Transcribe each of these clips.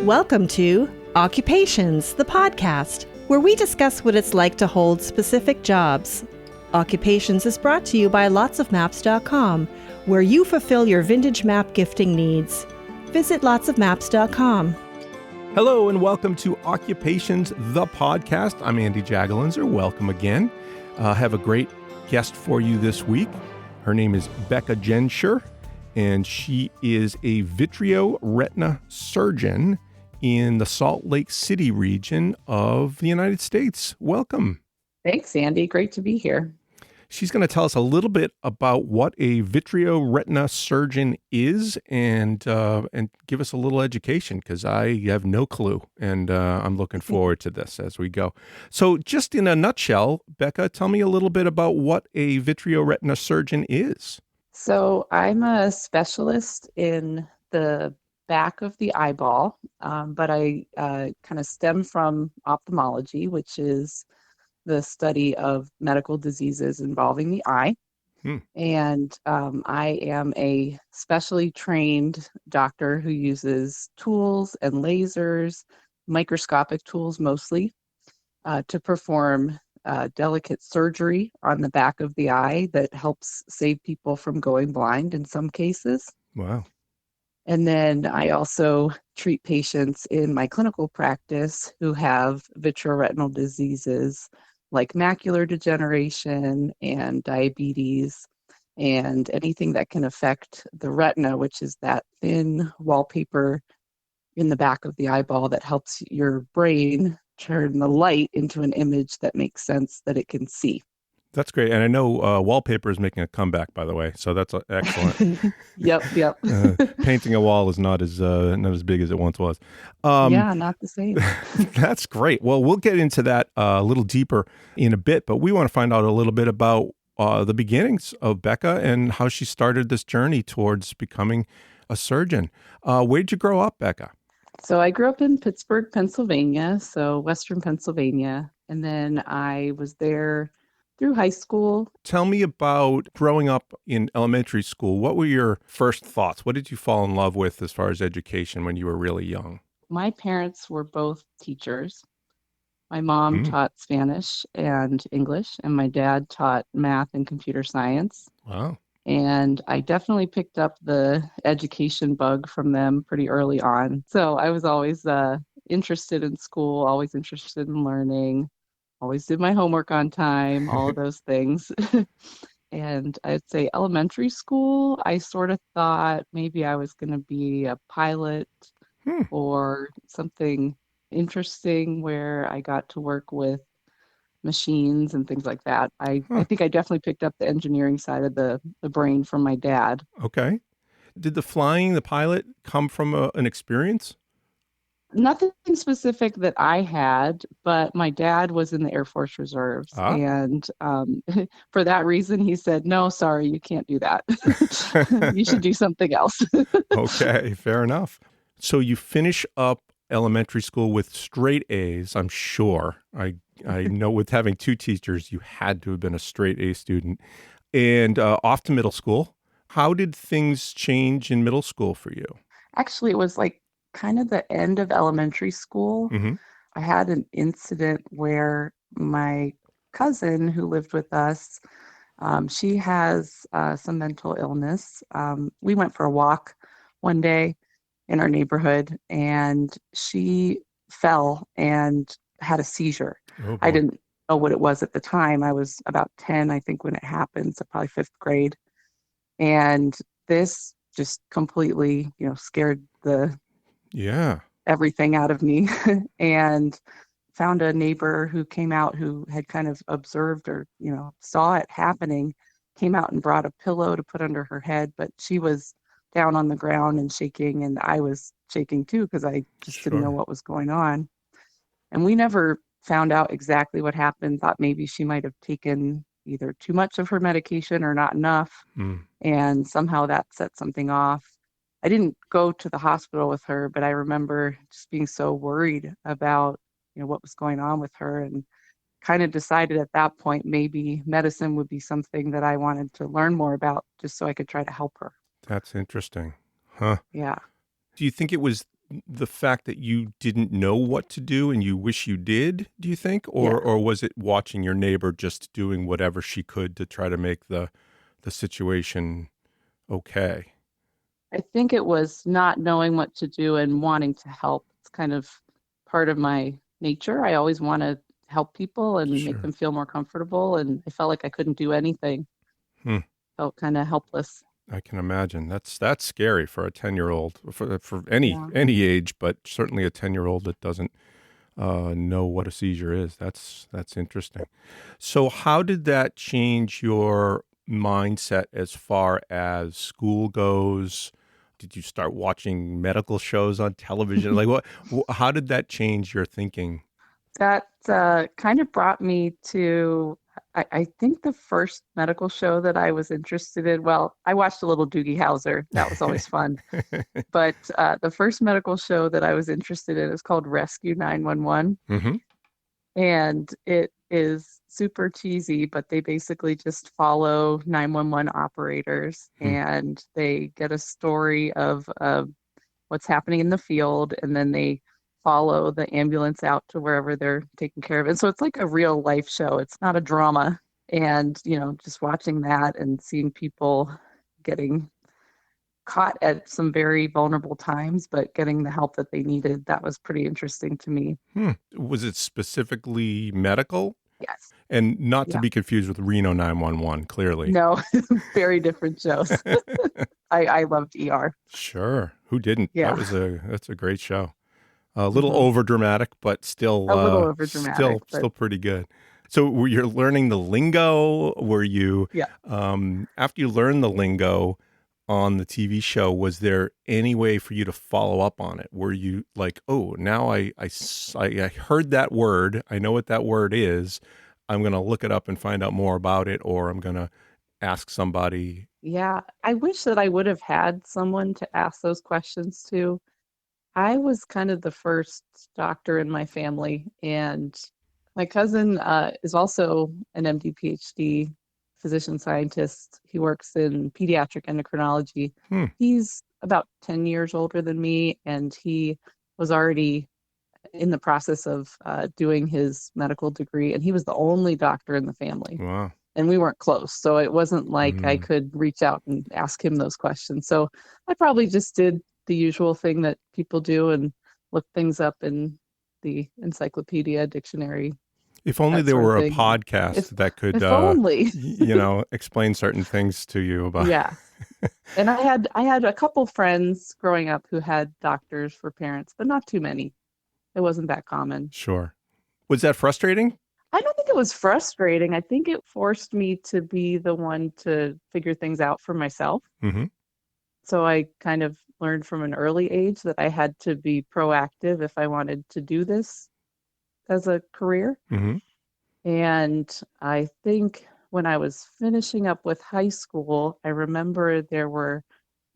Welcome to Occupations, the podcast, where we discuss what it's like to hold specific jobs. Occupations is brought to you by lotsofmaps.com, where you fulfill your vintage map gifting needs. Visit lotsofmaps.com. Hello and welcome to Occupations, the podcast. I'm Andy Jagalinzer. Welcome again. I have a great guest for you this week. Her name is Bekah Gensure, and she is a Vitreoretinal surgeon in the Salt Lake City region of the United States. Welcome. Thanks, Andy. Great to be here. She's going to tell us a little bit about what a vitreoretinal surgeon is and give us a little education, because I have no clue, and I'm looking forward to this as we go. So just in a nutshell, Bekah, tell me a little bit about what a vitreoretinal surgeon is. So I'm a specialist in the back of the eyeball, but I kind of stem from ophthalmology, which is the study of medical diseases involving the eye. And I am a specially trained doctor who uses tools and lasers, microscopic tools mostly, to perform delicate surgery on the back of the eye that helps save people from going blind in some cases. Wow. And then I also treat patients in my clinical practice who have vitreoretinal diseases like macular degeneration and diabetes and anything that can affect the retina, which is that thin wallpaper in the back of the eyeball that helps your brain turn the light into an image that makes sense that it can see. That's great. And I know wallpaper is making a comeback, by the way. So that's excellent. Yep. Painting a wall is not as big as it once was. Yeah, not the same. That's great. Well, we'll get into that a little deeper in a bit, but we want to find out a little bit about the beginnings of Bekah and how she started this journey towards becoming a surgeon. Where'd you grow up, Bekah? So I grew up in Pittsburgh, Pennsylvania, so Western Pennsylvania. And then I was there through high school. Tell me about growing up in elementary school. What were your first thoughts? What did you fall in love with as far as education when you were really young? My parents were both teachers. My mom taught Spanish and English, and my dad taught math and computer science. Wow. And I definitely picked up the education bug from them pretty early on. So I was always interested in school, always interested in learning. Always did my homework on time, all of those things. And I'd say elementary school, I sort of thought maybe I was going to be a pilot or something interesting where I got to work with machines and things like that. I think I definitely picked up the engineering side of the brain from my dad. Okay. Did the pilot come from an experience? Nothing specific that I had, but my dad was in the Air Force Reserves. And for that reason, he said, no, sorry, you can't do that. You should do something else. Okay, fair enough. So you finish up elementary school with straight A's, I'm sure. I know with having two teachers, you had to have been a straight A student. And off to middle school. How did things change in middle school for you? Actually, it was like kind of the end of elementary school. I had an incident where my cousin who lived with us, she has some mental illness. We went for a walk one day in our neighborhood, and she fell and had a seizure. Oh, I didn't know what it was at the time. I was about 10, I think, when it happened, so probably fifth grade. And this just completely, scared everything out of me. And found a neighbor who came out who had kind of observed or, saw it happening, came out and brought a pillow to put under her head, but she was down on the ground and shaking, and I was shaking too because I just didn't know what was going on. And we never found out exactly what happened, thought maybe she might have taken either too much of her medication or not enough, and somehow that set something off. I didn't go to the hospital with her, but I remember just being so worried about, what was going on with her, and kind of decided at that point maybe medicine would be something that I wanted to learn more about just so I could try to help her. That's interesting. Huh? Yeah. Do you think it was the fact that you didn't know what to do and you wish you did, do you think? Or was it watching your neighbor just doing whatever she could to try to make the situation okay? I think it was not knowing what to do and wanting to help. It's kind of part of my nature. I always want to help people and make Sure. them feel more comfortable, and I felt like I couldn't do anything. Hmm. Felt kind of helpless. I can imagine. That's scary for a 10-year-old, for any Yeah. age, but certainly a 10-year-old that doesn't know what a seizure is. That's interesting. So how did that change your mindset as far as school goes? Did you start watching medical shows on television? Like how did that change your thinking? That kind of brought me to, I think the first medical show that I was interested in, well, I watched a little Doogie Howser. That was always fun. But the first medical show that I was interested in is called Rescue 911. Mm-hmm. And it is super cheesy, but they basically just follow 911 operators and they get a story of what's happening in the field, and then they follow the ambulance out to wherever they're taking care of it. So it's like a real life show. It's not a drama. And, just watching that and seeing people getting caught at some very vulnerable times, but getting the help that they needed, that was pretty interesting to me. Was it specifically medical? Yes. And not to Yeah. be confused with Reno 911, clearly. No, very different shows. I loved ER. Sure. Who didn't? Yeah. That's a great show. A little over dramatic, but still A little overdramatic, still pretty good. So were you learning the lingo? Were you Yeah. After you learned the lingo on the TV show, was there any way for you to follow up on it? Were you like, oh, now I heard that word. I know what that word is. I'm going to look it up and find out more about it, or I'm going to ask somebody. Yeah, I wish that I would have had someone to ask those questions to. I was kind of the first doctor in my family, and my cousin is also an MD PhD physician scientist. He works in pediatric endocrinology. He's about 10 years older than me, and he was already in the process of doing his medical degree, and he was the only doctor in the family. Wow. And we weren't close, so it wasn't like I could reach out and ask him those questions. So I probably just did the usual thing that people do and look things up in the encyclopedia, dictionary. If only there were a podcast that could, if only. explain certain things to you about. Yeah. And I had a couple friends growing up who had doctors for parents, but not too many. It wasn't that common. Sure. Was that frustrating? I don't think it was frustrating. I think it forced me to be the one to figure things out for myself. Mm-hmm. So I kind of learned from an early age that I had to be proactive if I wanted to do this as a career. Mm-hmm. And I think when I was finishing up with high school, I remember there were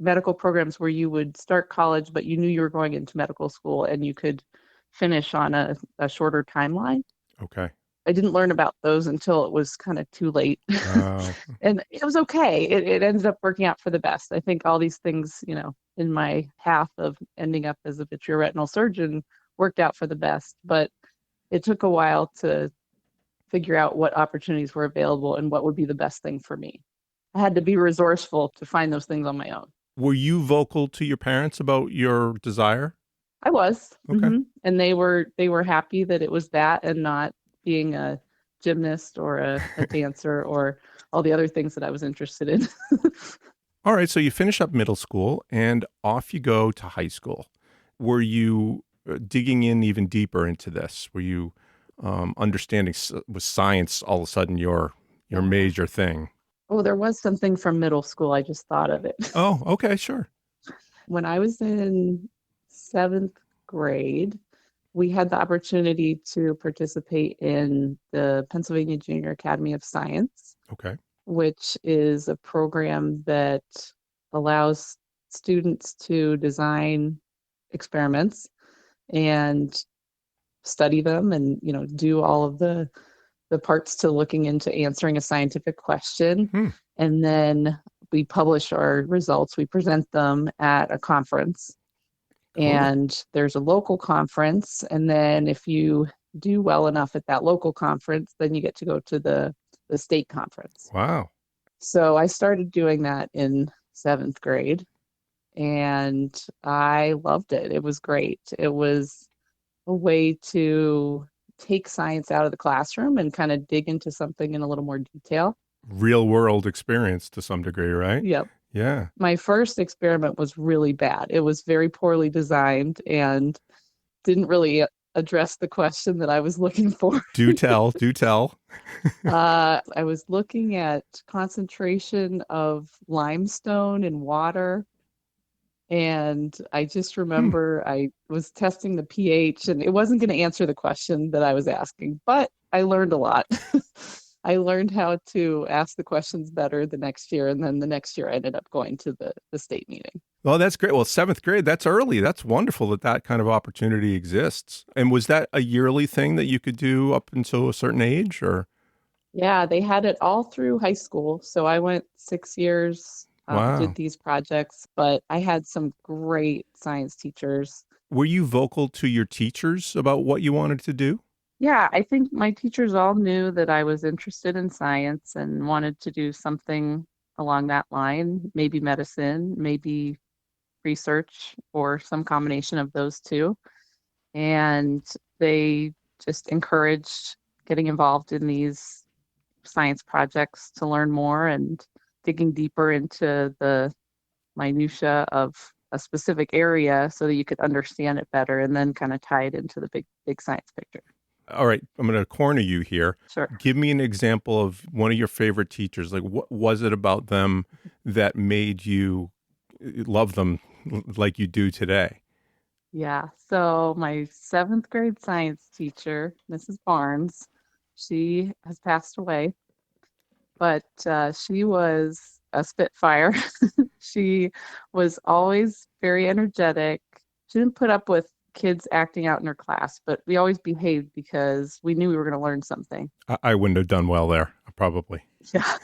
medical programs where you would start college, but you knew you were going into medical school and you could finish on a shorter timeline. Okay. I didn't learn about those until it was kind of too late. Oh. And it was okay. It ended up working out for the best. I think all these things, in my path of ending up as a vitreoretinal surgeon worked out for the best. But it took a while to figure out what opportunities were available and what would be the best thing for me. I had to be resourceful to find those things on my own. Were you vocal to your parents about your desire? I was. Okay. Mm-hmm. And they were happy that it was that and not being a gymnast or a dancer or all the other things that I was interested in. All right. So you finish up middle school and off you go to high school. Were you digging in even deeper into this? Were you understanding, was science all of a sudden your major thing? Oh, there was something from middle school. I just thought of it. Oh, okay, sure. When I was in 7th grade, we had the opportunity to participate in the Pennsylvania Junior Academy of Science, Okay. which is a program that allows students to design experiments and study them and, do all of the parts to looking into answering a scientific question. And then we publish our results. We present them at a conference. Cool. And there's a local conference. And then if you do well enough at that local conference, then you get to go to the state conference. Wow. So I started doing that in 7th grade, and I loved it. It was great. It was a way to take science out of the classroom and kind of dig into something in a little more detail. Real world experience to some degree, right? Yep. Yeah. My first experiment was really bad. It was very poorly designed and didn't really address the question that I was looking for. Do tell, do tell. I was looking at concentration of limestone in water. And I just Hmm. remember I was testing the pH, and it wasn't going to answer the question that I was asking, but I learned a lot. I learned how to ask the questions better the next year. And then the next year I ended up going to the state meeting. Well, that's great. Well, 7th grade, that's early. That's wonderful that that kind of opportunity exists. And was that a yearly thing that you could do up until a certain age or? Yeah, they had it all through high school. So I went 6 years, did Wow. these projects, but I had some great science teachers. Were you vocal to your teachers about what you wanted to do? Yeah, I think my teachers all knew that I was interested in science and wanted to do something along that line, maybe medicine, maybe research, or some combination of those two. And they just encouraged getting involved in these science projects to learn more and digging deeper into the minutia of a specific area so that you could understand it better and then kind of tie it into the big science picture. All right, I'm going to corner you here. Sure. Give me an example of one of your favorite teachers. Like, what was it about them that made you love them like you do today? Yeah. So my 7th grade science teacher, Mrs. Barnes, she has passed away, but she was a spitfire. She was always very energetic. She didn't put up with kids acting out in her class, but we always behaved because we knew we were going to learn something. I wouldn't have done well there, probably. Yeah.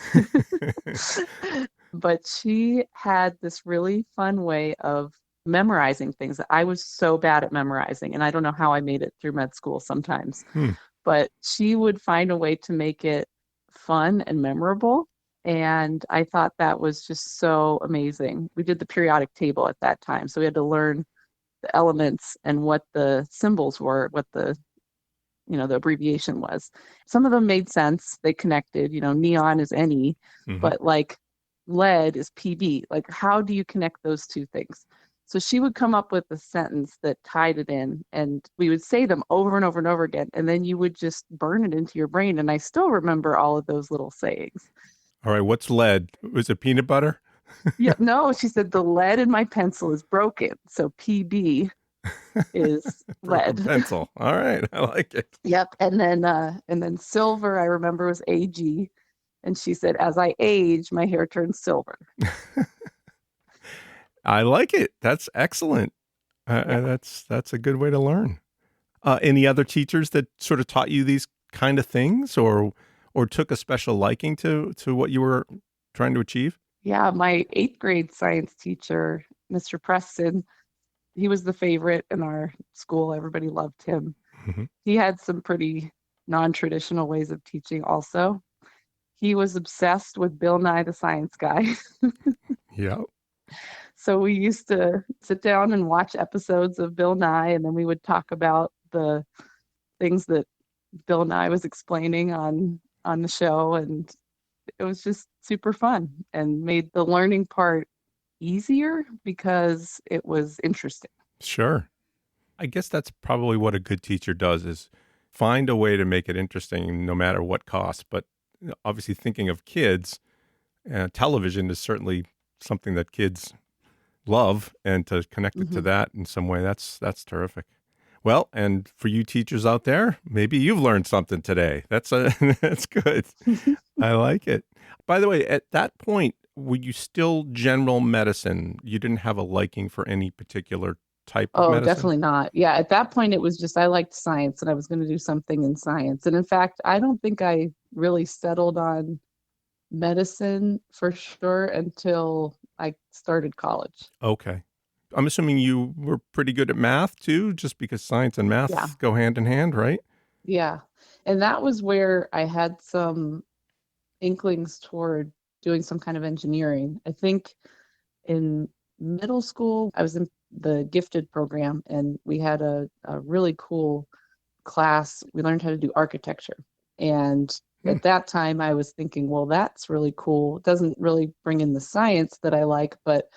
But she had this really fun way of memorizing things that I was so bad at memorizing. And I don't know how I made it through med school sometimes, Hmm. but she would find a way to make it fun and memorable. And I thought that was just so amazing. We did the periodic table at that time. So we had to learn the elements and what the symbols were, what the abbreviation was. Some of them made sense. They connected, neon is Ne, Hmm. but like lead is Pb. Like, how do you connect those two things? So she would come up with a sentence that tied it in, and we would say them over and over and over again, and then you would just burn it into your brain. And I still remember all of those little sayings. All right, what's lead? Was it peanut butter? Yeah, no, she said the lead in my pencil is broken, so Pb is Broken lead. pencil. All right, I like it. Yep. And then silver, I remember, was Ag. And she said, as I age, my hair turns silver. I like it. That's excellent. Yeah. That's a good way to learn. Any other teachers that sort of taught you these kind of things, or took a special liking to what you were trying to achieve? Yeah. My 8th grade science teacher, Mr. Preston, he was the favorite in our school. Everybody loved him. Hmm. He had some pretty non-traditional ways of teaching also. He was obsessed with Bill Nye the Science Guy. Yeah. So we used to sit down and watch episodes of Bill Nye, and then we would talk about the things that Bill Nye was explaining on the show, and it was just super fun and made the learning part easier because it was interesting. Sure. I guess that's probably what a good teacher does is find a way to make it interesting no matter what cost. But obviously thinking of kids, television is certainly something that kids love, and to connect it to Hmm. that in some way, that's terrific. Well, and for you teachers out there, maybe you've learned something today. That's good. I like it. By the way, at that point, were you still general medicine? You didn't have a liking for any particular type of Oh, medicine? definitely not. Yeah, at that point, it was just I liked science and I was going to do something in science. And in fact, I don't think I really settled on medicine for sure until I started college. Okay. I'm assuming you were pretty good at math too, just because science and Yeah. math go hand in hand, right? Yeah. And that was where I had some inklings toward doing some kind of engineering. I think in middle school, I was in the gifted program and we had a really cool class. We learned how to do architecture. And Hmm. at that time, I was thinking, well, that's really cool. It doesn't really bring in the science that I like, but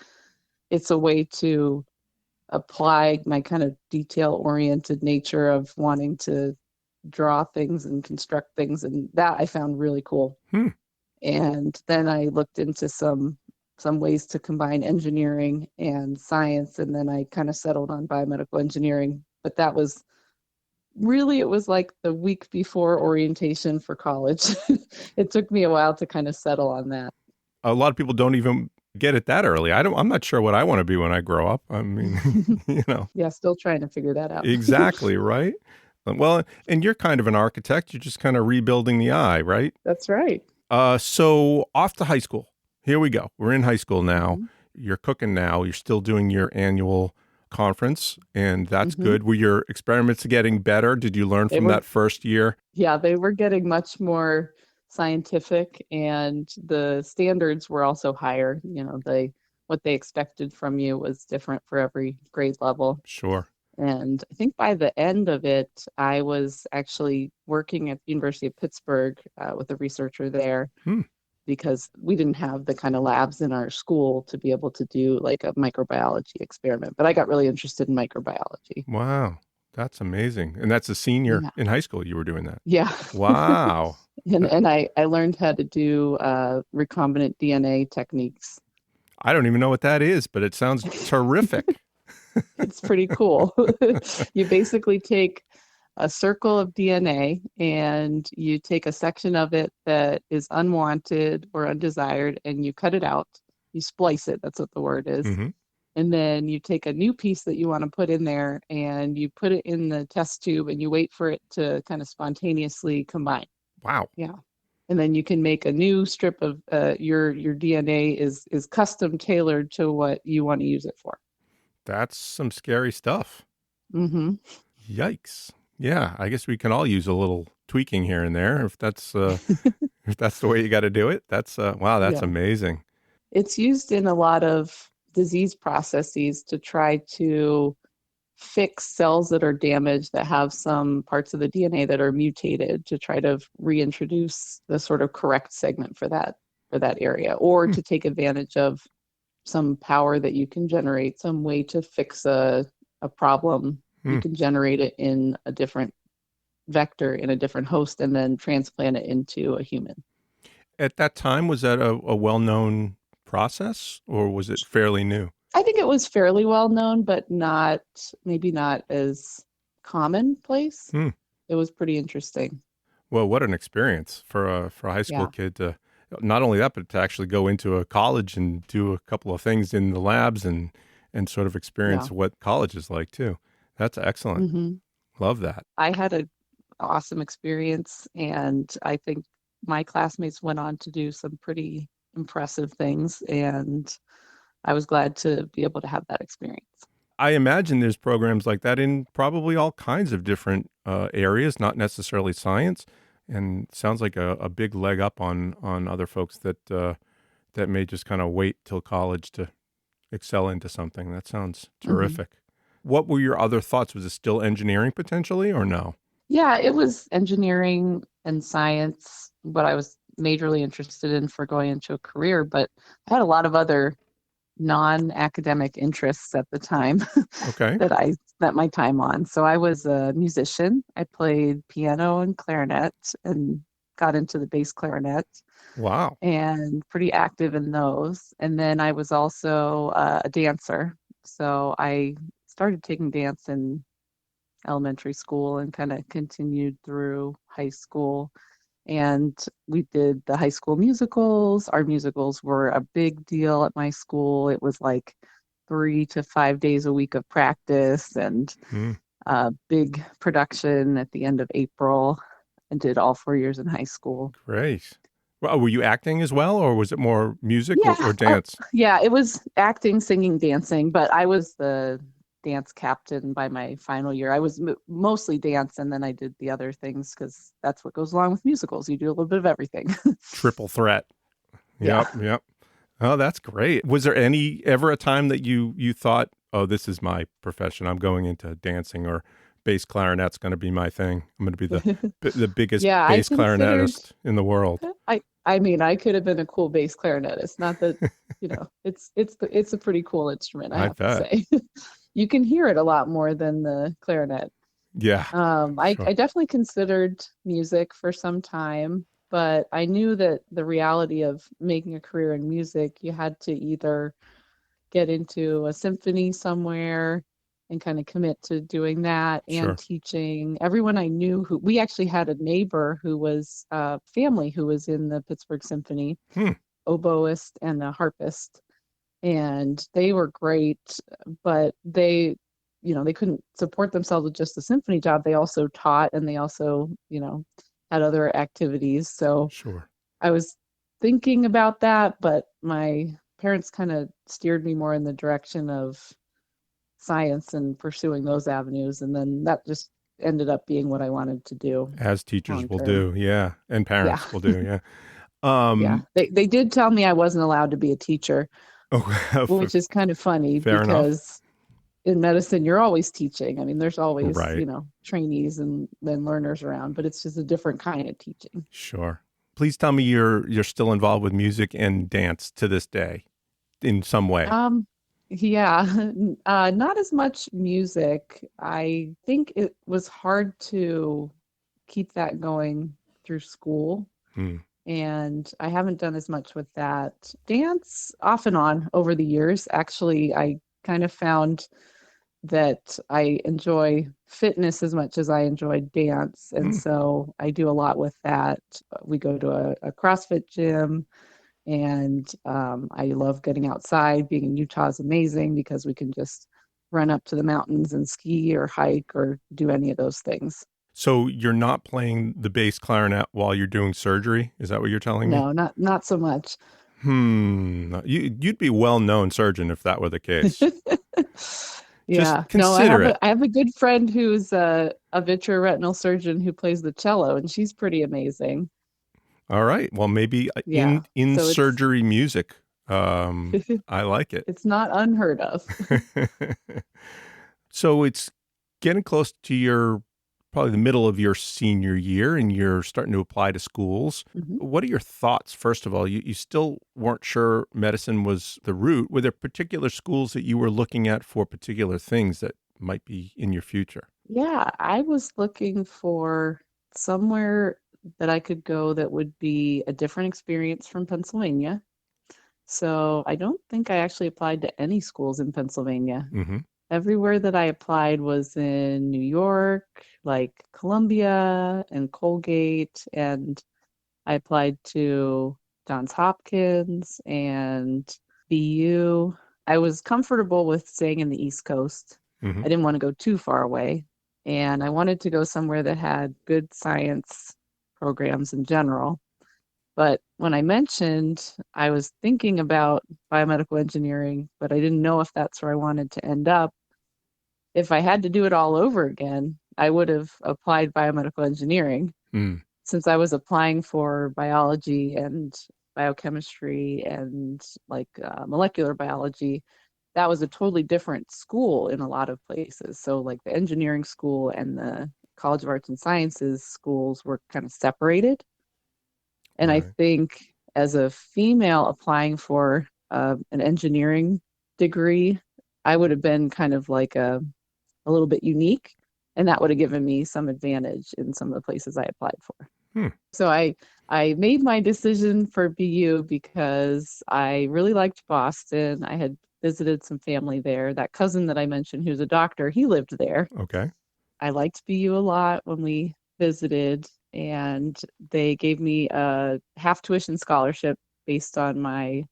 it's a way to apply my kind of detail-oriented nature of wanting to draw things and construct things. And that I found really cool. Hmm. And then I looked into some ways to combine engineering and science, and then I kind of settled on biomedical engineering. But that was really, it was like the week before orientation for college. It took me a while to kind of settle on that. A lot of people don't even get it that early. I'm not sure what I want to be when I grow up. I mean, Yeah, still trying to figure that out. exactly, right? Well, and you're kind of an architect. You're just kind of rebuilding the eye, right? That's right. So off to high school. Here we go. We're in high school now. Mm-hmm. You're cooking now. You're still doing your annual conference, and that's Mm-hmm. good. Were your experiments getting better? Did you learn They from were, that first year? yeah, they were getting much more scientific, and the standards were also higher. What they expected from you was different for every grade level. Sure. And I think by the end of it, I was actually working at the University of Pittsburgh with a researcher there Hmm. because we didn't have the kind of labs in our school to be able to do like a microbiology experiment. But I got really interested in microbiology. Wow. That's amazing. And that's a senior Yeah. in high school you were doing that. Yeah. Wow. And I learned how to do recombinant DNA techniques. I don't even know what that is, but it sounds terrific. It's pretty cool. You basically take a circle of DNA and you take a section of it that is unwanted or undesired and you cut it out. You splice it, that's what the word is. Hmm. And then you take a new piece that you want to put in there and you put it in the test tube and you wait for it to kind of spontaneously combine. Wow. Yeah. And then you can make a new strip of your DNA is custom tailored to what you want to use it for. That's some scary stuff. Mm-hmm. Yikes. Yeah, I guess we can all use a little tweaking here and there if that's if that's the way you got to do it. That's wow, that's Yeah. amazing. It's used in a lot of disease processes to try to fix cells that are damaged that have some parts of the DNA that are mutated to try to reintroduce the sort of correct segment for that area, or to take advantage of some power that you can generate, some way to fix a problem. You can generate it in a different vector, in a different host, and then transplant it into a human. At that time, was that a well-known process or was it fairly new? I think it was fairly well known, but maybe not as commonplace. It was pretty interesting. Well, what an experience for a high school kid to not only that, but to actually go into a college and do a couple of things in the labs and sort of experience what college is like too. That's excellent. Mm-hmm. Love that. I had an awesome experience, and I think my classmates went on to do some pretty impressive things, and I was glad to be able to have that experience. I imagine there's programs like that in probably all kinds of different areas, not necessarily science, and sounds like a big leg up on other folks that that may just kind of wait till college to excel into something. That sounds terrific. Mm-hmm. What were your other thoughts? Was it still engineering potentially or no? Yeah, it was engineering and science, what I was majorly interested in for going into a career, but I had a lot of other non-academic interests at the time that I spent my time on. So I was a musician. I played piano and clarinet and got into the bass clarinet. Wow. And pretty active in those. And then I was also a dancer. So I started taking dance in elementary school and kind of continued through high school. And we did the high school musicals. Our musicals were a big deal at my school. It was like 3 to 5 days a week of practice and a big production at the end of April, and did all 4 years in high school. Great. Well, were you acting as well, or was it more music or Yeah. dance? Yeah, it was acting, singing, dancing, but I was the dance captain by my final year. I was mostly dance, and then I did the other things because that's what goes along with musicals. You do a little bit of everything. Triple threat. Yeah. Yep, yep. Oh, that's great. Was there ever a time that you thought, oh, this is my profession. I'm going into dancing, or bass clarinet's going to be my thing. I'm going to be the biggest Yeah, I bass considered clarinetist in the world. I mean, I could have been a cool bass clarinetist. Not that, it's a pretty cool instrument, I I have to bet. say. You can hear it a lot more than the clarinet. Yeah, I sure. definitely considered music for some time, but I knew that the reality of making a career in music, you had to either get into a symphony somewhere and kind of commit to doing that and Sure. teaching. Everyone I knew we actually had a neighbor who was family who was in the Pittsburgh Symphony, Hmm. oboist and a harpist, and they were great, but they couldn't support themselves with just the symphony job. They also taught and they also, had other activities. So Sure. I was thinking about that, but my parents kind of steered me more in the direction of science and pursuing those avenues. And then that just ended up being what I wanted to do As teachers long will term. do, yeah, and Yeah. parents will do, yeah. Yeah. They did tell me I wasn't allowed to be a teacher, Oh, which is kind of funny fair enough. because in medicine, you're always teaching. I mean, there's always, Right. trainees and then learners around, but it's just a different kind of teaching. Sure. Please tell me you're still involved with music and dance to this day in some way. Um, yeah, not as much music. I think it was hard to keep that going through school, Hmm. and I haven't done as much with that. Dance off and on over the years. Actually, I kind of found that I enjoy fitness as much as I enjoy dance. And Hmm. so I do a lot with that. We go to a CrossFit gym, and I love getting outside. Being in Utah is amazing because we can just run up to the mountains and ski or hike or do any of those things. So you're not playing the bass clarinet while you're doing surgery? Is that what you're telling me? No, not so much. You'd be a well-known surgeon if that were the case. Just Yeah, no, I consider have it. a I have a good friend who's a vitreoretinal surgeon who plays the cello, and she's pretty amazing. All right. Well, maybe Yeah, in so it's surgery music. I like it. it's not unheard of. So it's getting close to your probably the middle of your senior year, and you're starting to apply to schools. Mhm. What are your thoughts? First of all, you still weren't sure medicine was the route. Were there particular schools that you were looking at for particular things that might be in your future? Yeah, I was looking for somewhere that I could go that would be a different experience from Pennsylvania. So I don't think I actually applied to any schools in Pennsylvania. Hmm. Everywhere that I applied was in New York, like Columbia and Colgate, and I applied to Johns Hopkins and BU. I was comfortable with staying in the East Coast. Hmm. I didn't want to go too far away, and I wanted to go somewhere that had good science programs in general. But when I mentioned I was thinking about biomedical engineering, but I didn't know if that's where I wanted to end up. If I had to do it all over again, I would have applied biomedical engineering. Mm. Since I was applying for biology and biochemistry and like molecular biology, that was a totally different school in a lot of places. So, like the engineering school and the College of Arts and Sciences schools were kind of separated. And I Right. think as a female applying for an engineering degree, I would have been kind of like a little bit unique, and that would have given me some advantage in some of the places I applied for. Hmm. So I made my decision for BU because I really liked Boston. I had visited some family there. That cousin that I mentioned who's a doctor, he lived there. Okay. I liked BU a lot when we visited, and they gave me a half tuition scholarship based on my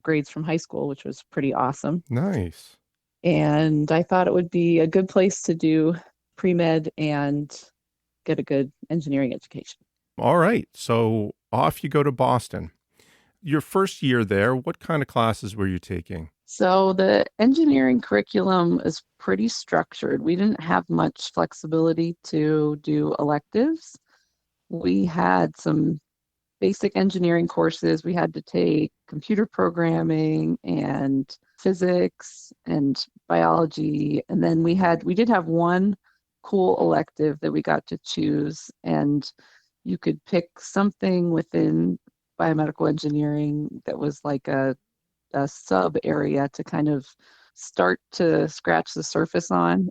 grades from high school, which was pretty awesome. Nice. And I thought it would be a good place to do pre-med and get a good engineering education. All right. So off you go to Boston. Your first year there, what kind of classes were you taking? So the engineering curriculum is pretty structured. We didn't have much flexibility to do electives. We had some basic engineering courses. We had to take computer programming and physics and biology. And then we did have one cool elective that we got to choose, and you could pick something within biomedical engineering that was like a sub area to kind of start to scratch the surface on.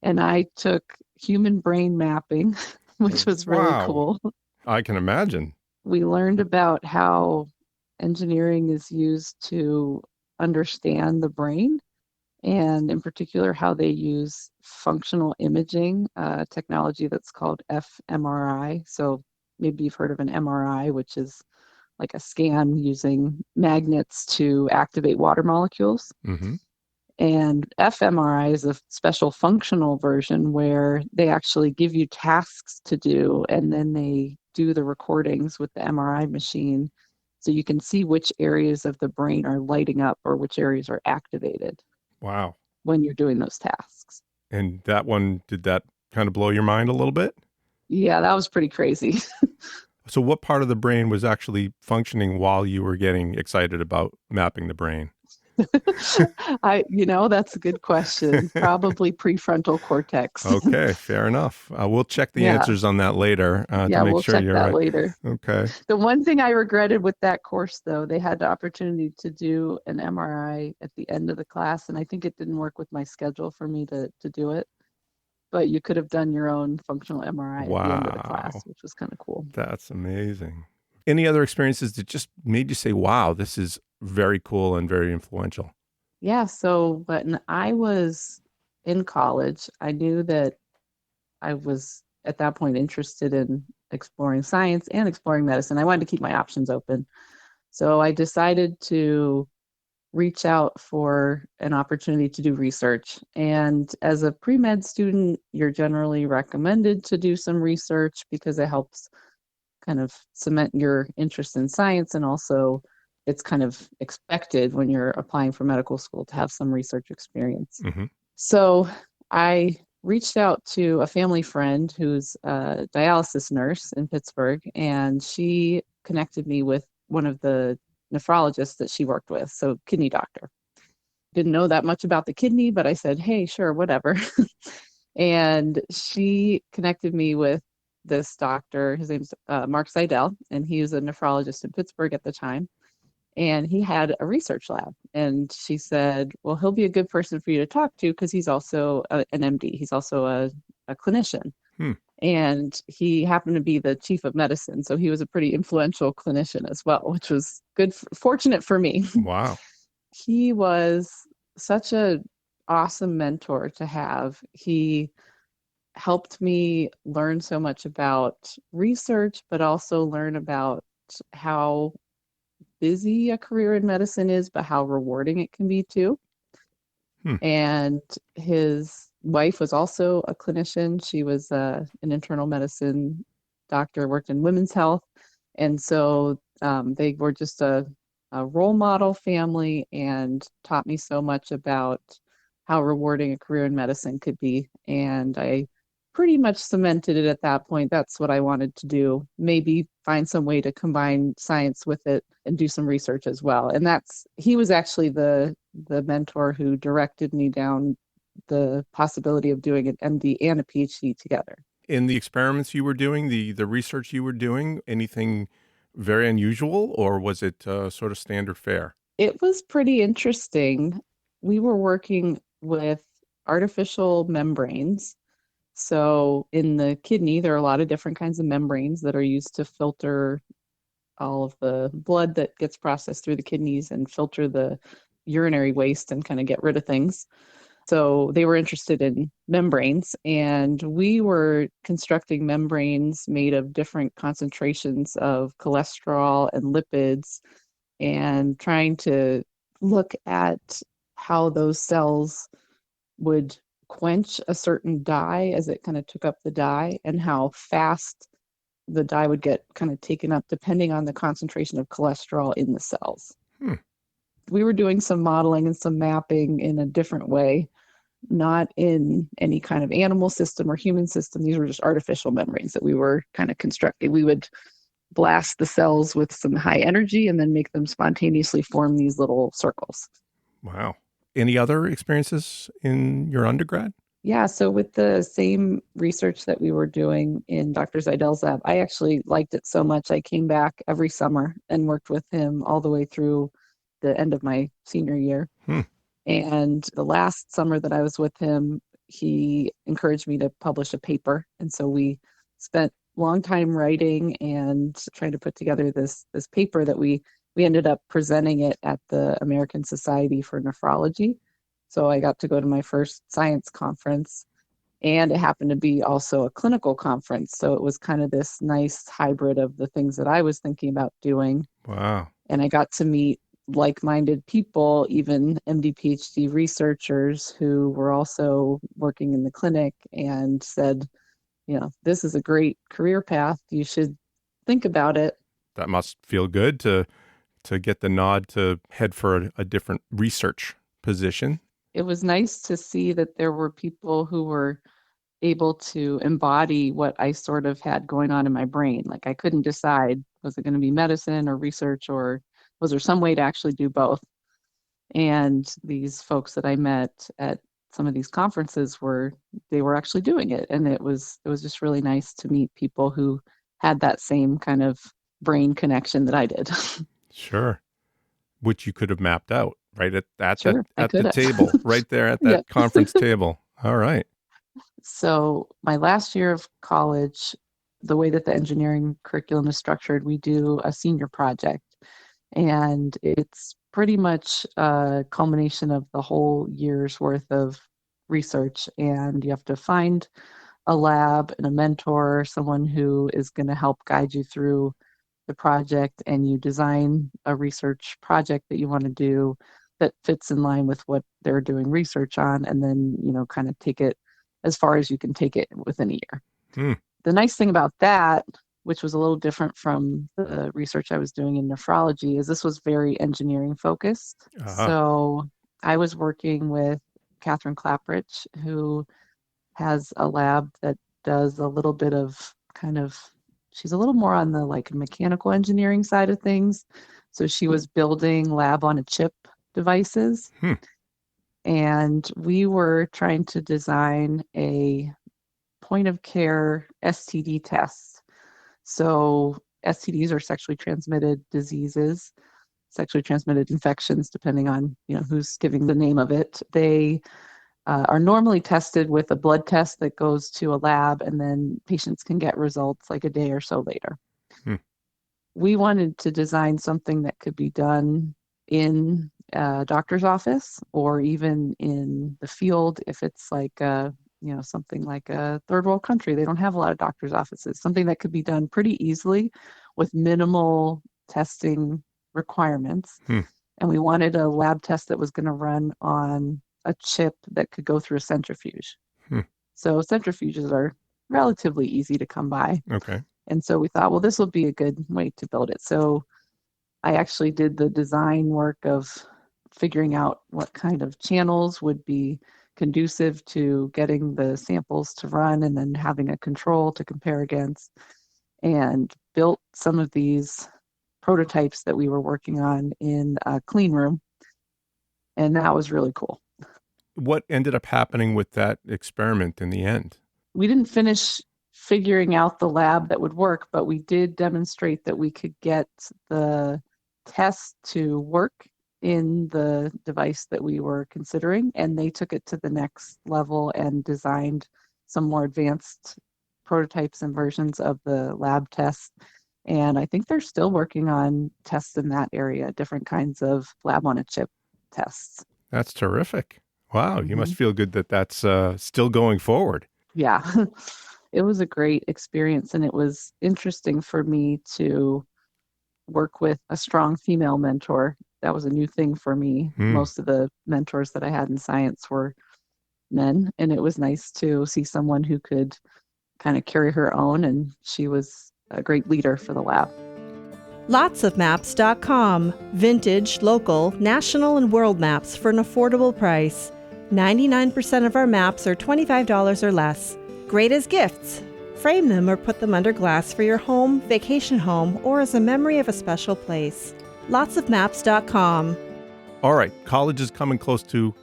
And I took human brain mapping, which was really Wow. cool. I can imagine. We learned about how engineering is used to understand the brain, and in particular, how they use functional imaging technology that's called fMRI. So maybe you've heard of an MRI, which is like a scan using magnets to activate water molecules. Mm-hmm. And fMRI is a special functional version where they actually give you tasks to do, and then they do the recordings with the MRI machine so you can see which areas of the brain are lighting up or which areas are activated Wow. when you're doing those tasks. And that one, did that kind of blow your mind a little bit? Yeah, that was pretty crazy. So what part of the brain was actually functioning while you were getting excited about mapping the brain? That's a good question. Probably prefrontal cortex. Okay, fair enough. We'll check the Yeah. answers on that later to Yeah, make we'll sure check you're that right. later. Okay. The one thing I regretted with that course, though, they had the opportunity to do an MRI at the end of the class, and I think it didn't work with my schedule for me to do it. But you could have done your own functional MRI at the end of the class, Wow. which was kind of cool. That's amazing. Any other experiences that just made you say, wow, this is very cool and very influential? Yeah, so when I was in college, I knew that I was at that point interested in exploring science and exploring medicine. I wanted to keep my options open. So I decided to reach out for an opportunity to do research. And as a pre-med student, you're generally recommended to do some research because it helps kind of cement your interest in science, and also it's kind of expected when you're applying for medical school to have some research experience. Mm-hmm. So I reached out to a family friend who's a dialysis nurse in Pittsburgh, and she connected me with one of the nephrologists that she worked with, so kidney doctor. Didn't know that much about the kidney, but I said, hey, sure, whatever. And she connected me with this doctor. His name's Mark Seidel, and he was a nephrologist in Pittsburgh at the time. And he had a research lab. And she said, well, he'll be a good person for you to talk to because he's also an MD. He's also a clinician. Hmm. And he happened to be the chief of medicine. So he was a pretty influential clinician as well, which was good, fortunate for me. Wow. He was such an awesome mentor to have. He helped me learn so much about research, but also learn about how busy a career in medicine is, but how rewarding it can be too. And his wife was also a clinician. She was an internal medicine doctor, worked in women's health. And so they were just a role model family and taught me so much about how rewarding a career in medicine could be. And I pretty much cemented it at that point. That's what I wanted to do. Maybe find some way to combine science with it and do some research as well. And he was actually the mentor who directed me down the possibility of doing an MD and a PhD together. In the experiments you were doing, the research you were doing, anything very unusual, or was it sort of standard fare? It was pretty interesting. We were working with artificial membranes. So in the kidney, there are a lot of different kinds of membranes that are used to filter all of the blood that gets processed through the kidneys and filter the urinary waste and kind of get rid of things. So they were interested in membranes, and we were constructing membranes made of different concentrations of cholesterol and lipids, and trying to look at how those cells would quench a certain dye as it kind of took up the dye, and how fast the dye would get kind of taken up depending on the concentration of cholesterol in the cells. Hmm. We were doing some modeling and some mapping in a different way, not in any kind of animal system or human system. These were just artificial membranes that we were kind of constructing. We would blast the cells with some high energy and then make them spontaneously form these little circles. Wow. Any other experiences in your undergrad? Yeah, so with the same research that we were doing in Dr. Zeidel's lab, I actually liked it so much. I came back every summer and worked with him all the way through the end of my senior year. And the last summer that I was with him, he encouraged me to publish a paper. And so we spent a long time writing and trying to put together this paper that we ended up presenting it at the American Society for Nephrology. So I got to go to my first science conference, and it happened to be also a clinical conference. So it was kind of this nice hybrid of the things that I was thinking about doing. Wow. And I got to meet like-minded people, even MD, PhD researchers who were also working in the clinic and said, this is a great career path. You should think about it. That must feel good to get the nod to head for a different research position. It was nice to see that there were people who were able to embody what I sort of had going on in my brain. Like I couldn't decide, was it going to be medicine or research, or was there some way to actually do both? And these folks that I met at some of these conferences were actually doing it. And it was just really nice to meet people who had that same kind of brain connection that I did. Sure. Which you could have mapped out right at the table, right there at that conference table. All right. So my last year of college, the way that the engineering curriculum is structured, we do a senior project. And it's pretty much a culmination of the whole year's worth of research. And you have to find a lab and a mentor, someone who is going to help guide you through the project, and you design a research project that you want to do that fits in line with what they're doing research on, and then, kind of take it as far as you can take it within a year. The nice thing about that, which was a little different from the research I was doing in nephrology, is this was very engineering focused. So I was working with Catherine Clapprich, who has a lab that does a little bit of she's a little more on the mechanical engineering side of things. So she was building lab on a chip devices. And we were trying to design a point of care STD test. So STDs are sexually transmitted diseases, sexually transmitted infections, depending on who's giving the name of it. They are normally tested with a blood test that goes to a lab, and then patients can get results like a day or so later. We wanted to design something that could be done in a doctor's office, or even in the field if it's something like a third world country. They don't have a lot of doctor's offices. Something that could be done pretty easily with minimal testing requirements. And we wanted a lab test that was going to run on a chip that could go through a centrifuge. So centrifuges are relatively easy to come by. Okay. And so we thought, well, this will be a good way to build it. So I actually did the design work of figuring out what kind of channels would be conducive to getting the samples to run, and then having a control to compare against, and built some of these prototypes that we were working on in a clean room. And that was really cool. What ended up happening with that experiment in the end? We didn't finish figuring out the lab that would work, but we did demonstrate that we could get the test to work in the device that we were considering, and they took it to the next level and designed some more advanced prototypes and versions of the lab tests. And I think they're still working on tests in that area, different kinds of lab on a chip tests. That's terrific. Wow, you must feel good that that's still going forward. Yeah, it was a great experience, and it was interesting for me to work with a strong female mentor. That was a new thing for me. Most of the mentors that I had in science were men, and it was nice to see someone who could kind of carry her own, and she was a great leader for the lab. Lotsofmaps.com. Vintage, local, national, and world maps for an affordable price. 99% of our maps are $25 or less. Great as gifts. Frame them or put them under glass for your home, vacation home, or as a memory of a special place. Lotsofmaps.com. All right, college is coming close to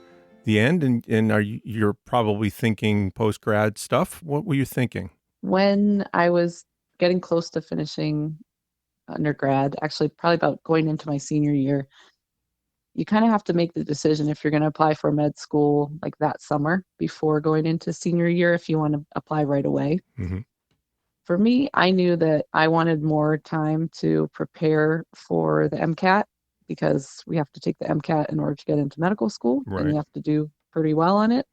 the end, and you're probably thinking post-grad stuff. What were you thinking? When I was getting close to finishing undergrad, actually probably about going into my senior year, you kind of have to make the decision if you're going to apply for med school like that summer before going into senior year, if you want to apply right away. Mm-hmm. For me, I knew that I wanted more time to prepare for the MCAT because we have to take the MCAT in order to get into medical school, Right. and you have to do pretty well on it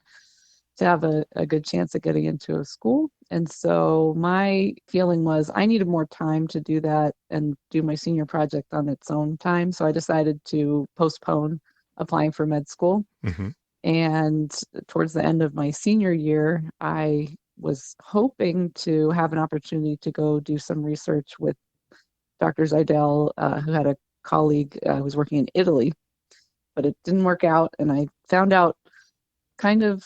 to have a good chance at getting into a school. And so my feeling was I needed more time to do that and do my senior project on its own time. So I decided to postpone applying for med school. Mm-hmm. And towards the end of my senior year, I was hoping to have an opportunity to go do some research with Dr. Zeidel, who had a colleague who was working in Italy, but it didn't work out. And I found out kind of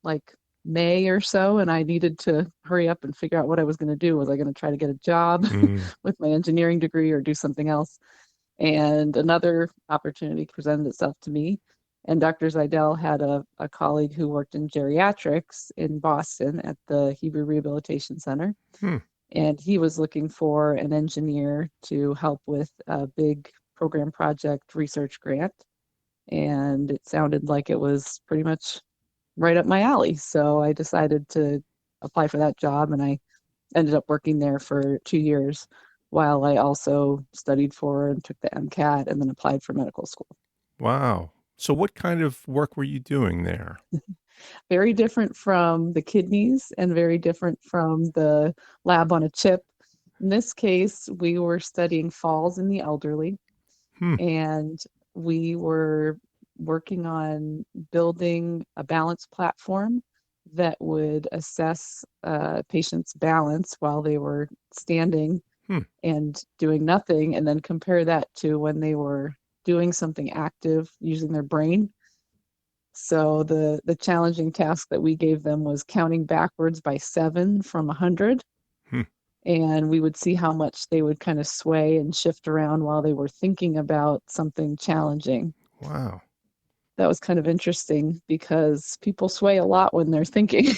like May or so, and I needed to hurry up and figure out what I was going to do. Was I going to try to get a job with my engineering degree or do something else? And another opportunity presented itself to me. And Dr. Zeidel had a colleague who worked in geriatrics in Boston at the Hebrew Rehabilitation Center. And he was looking for an engineer to help with a big program project research grant. And it sounded like it was pretty much right up my alley. So I decided to apply for that job, and I ended up working there for 2 years while I also studied for and took the MCAT and then applied for medical school. Wow. So what kind of work were you doing there? Very different from the kidneys and very different from the lab on a chip. In this case, we were studying falls in the elderly, and we were working on building a balance platform that would assess patients' balance while they were standing and doing nothing, and then compare that to when they were doing something active using their brain. So the challenging task that we gave them was counting backwards by 7 from 100. And we would see how much they would kind of sway and shift around while they were thinking about something challenging. Wow. That was kind of interesting because people sway a lot when they're thinking.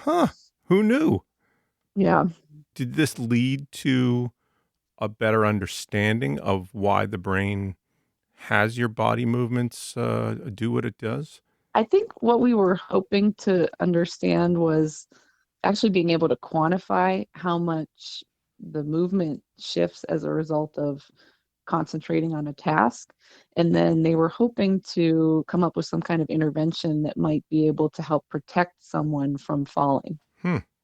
Who knew? Yeah. Did this lead to a better understanding of why the brain has your body movements do what it does? I think what we were hoping to understand was actually being able to quantify how much the movement shifts as a result of concentrating on a task. And then they were hoping to come up with some kind of intervention that might be able to help protect someone from falling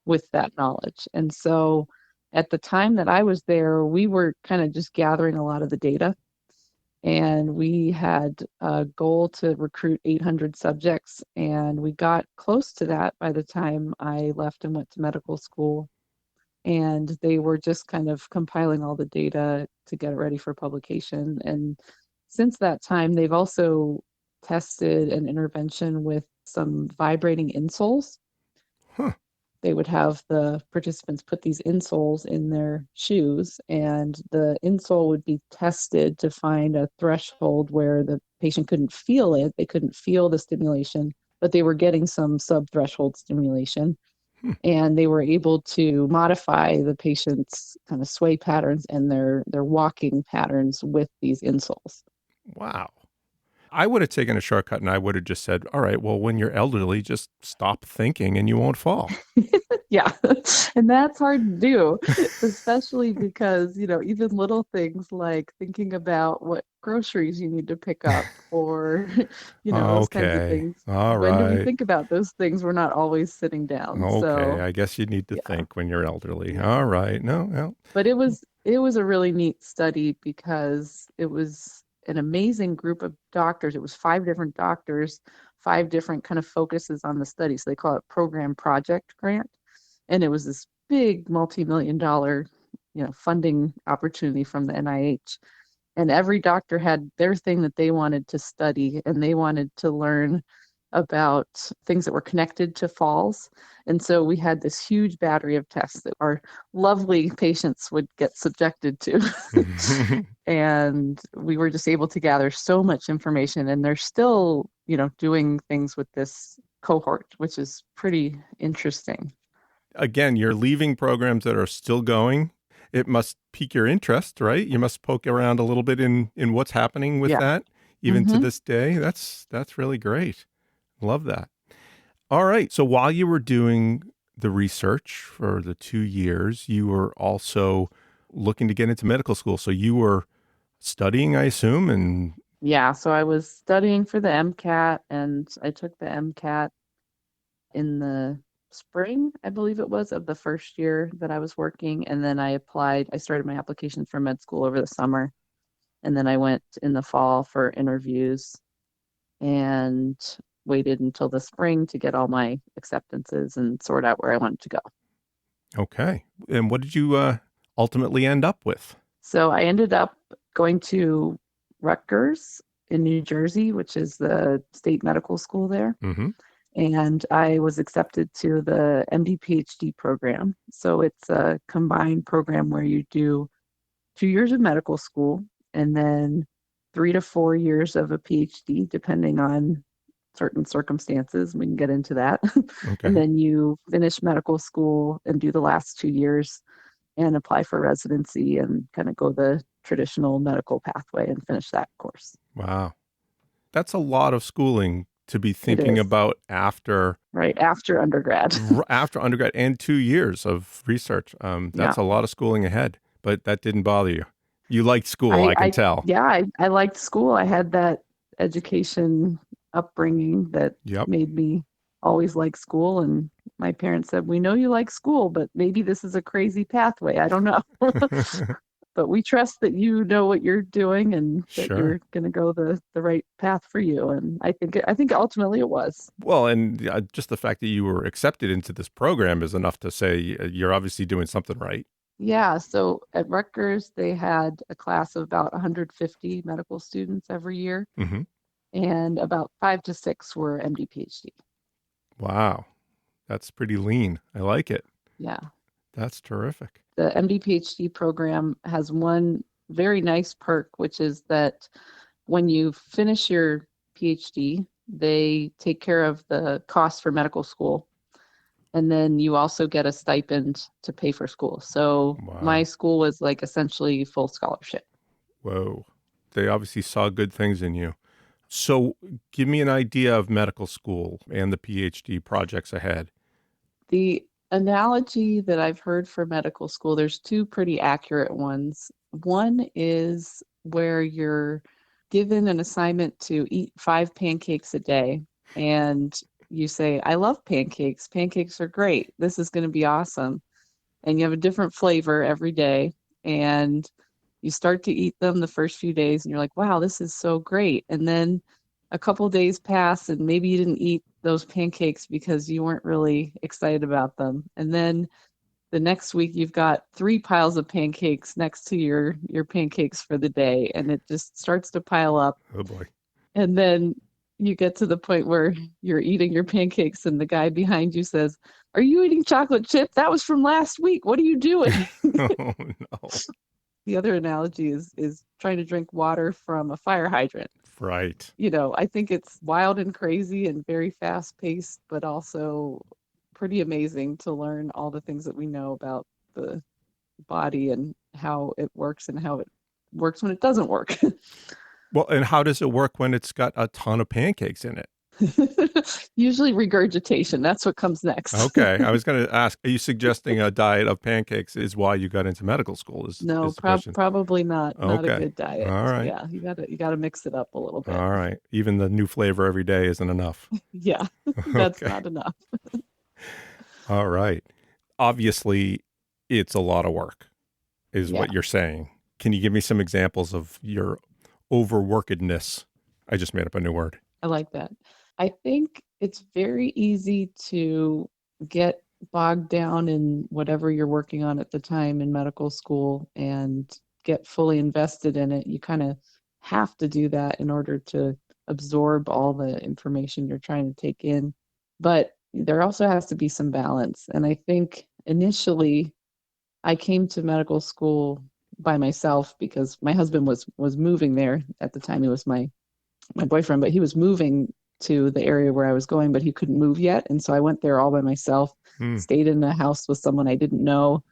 with that knowledge. And so at the time that I was there, we were kind of just gathering a lot of the data. And we had a goal to recruit 800 subjects, and we got close to that by the time I left and went to medical school. And they were just kind of compiling all the data to get it ready for publication. And since that time, they've also tested an intervention with some vibrating insoles. They would have the participants put these insoles in their shoes, and the insole would be tested to find a threshold where the patient couldn't feel it. They couldn't feel the stimulation, but they were getting some sub-threshold stimulation. And they were able to modify the patient's kind of sway patterns and their walking patterns with these insoles. Wow. I would have taken a shortcut and I would have just said, all right, well, when you're elderly, just stop thinking and you won't fall. Yeah. And that's hard to do, especially because, even little things like thinking about what groceries you need to pick up or, those kinds of things. All when right. do we think about those things? We're not always sitting down. Okay. So, I guess you need to think when you're elderly. Yeah. All right. No. But it was a really neat study because it was an amazing group of doctors. It was 5 different doctors, 5 different kind of focuses on the study. So they call it program project grant. And it was this big multi-million dollar, funding opportunity from the NIH. And every doctor had their thing that they wanted to study, and they wanted to learn about things that were connected to falls. And so we had this huge battery of tests that our lovely patients would get subjected to. And we were just able to gather so much information, and they're still, doing things with this cohort, which is pretty interesting. Again, you're leaving programs that are still going. It must pique your interest, right? You must poke around a little bit in what's happening with Yeah. that, even to Mm-hmm. this day. That's really great. Love that. All right. So while you were doing the research for the 2 years, you were also looking to get into medical school. So you were studying, I assume, and Yeah, so I was studying for the MCAT, and I took the MCAT in the spring, I believe it was, of the first year that I was working. And then I started my application for med school over the summer. And then I went in the fall for interviews and waited until the spring to get all my acceptances and sort out where I wanted to go. okay. And what did you ultimately end up with? So I ended up going to Rutgers in New Jersey, which is the state medical school there. Mm-hmm. And I was accepted to the MD PhD program. So it's a combined program where you do 2 years of medical school and then 3 to 4 years of a PhD, depending on certain circumstances. We can get into that. Okay. And then you finish medical school and do the last 2 years and apply for residency and kind of go the traditional medical pathway and finish that course. Wow. That's a lot of schooling to be It thinking is. about after Right after undergrad. after undergrad and 2 years of research. That's a lot of schooling ahead, but that didn't bother you. You liked school, I can tell. Yeah, I liked school. I had that education upbringing that Yep. made me always like school. And my parents said, "We know you like school, but maybe this is a crazy pathway. I don't know." But we trust that you know what you're doing and that Sure. you're going to go the right path for you. And I think ultimately it was. Well, and just the fact that you were accepted into this program is enough to say you're obviously doing something right. Yeah, so at Rutgers, they had a class of about 150 medical students every year, Mm-hmm. and about 5 to 6 were MD PhD. Wow. That's pretty lean. I like it. Yeah. That's terrific. The MD PhD program has one very nice perk, which is that when you finish your PhD, they take care of the cost for medical school. And then you also get a stipend to pay for school. So Wow. my school was like essentially full scholarship. Whoa. They obviously saw good things in you. So give me an idea of medical school and the PhD projects ahead. The analogy that I've heard for medical school, there's 2 pretty accurate ones. One is where you're given an assignment to eat 5 pancakes a day, and you say, "I love pancakes. Pancakes are great. This is going to be awesome." And you have a different flavor every day, and you start to eat them the first few days, and you're like, "Wow, this is so great." And then a couple days pass, and maybe you didn't eat those pancakes because you weren't really excited about them. And then the next week you've got 3 piles of pancakes next to your pancakes for the day, and it just starts to pile up. Oh boy. And then you get to the point where you're eating your pancakes and the guy behind you says, "Are you eating chocolate chip? That was from last week. What are you doing?" Oh no. The other analogy is trying to drink water from a fire hydrant. Right. I think it's wild and crazy and very fast paced, but also pretty amazing to learn all the things that we know about the body and how it works and how it works when it doesn't work. Well, and how does it work when it's got a ton of pancakes in it? Usually regurgitation. That's what comes next. Okay. I was going to ask, are you suggesting a diet of pancakes is why you got into medical school? No, is the question. probably not. Not a Okay. good diet. All right. Yeah, you gotta mix it up a little bit. All right. Even the new flavor every day isn't enough. Yeah, that's Okay. not enough. All right. Obviously, it's a lot of work, is Yeah. what you're saying. Can you give me some examples of your overworkedness? I just made up a new word. I like that. I think it's very easy to get bogged down in whatever you're working on at the time in medical school and get fully invested in it. You kind of have to do that in order to absorb all the information you're trying to take in. But there also has to be some balance. And I think initially I came to medical school by myself because my husband was moving there at the time. He was my boyfriend, but he was moving to the area where I was going, but he couldn't move yet. And so I went there all by myself, Hmm. stayed in a house with someone I didn't know,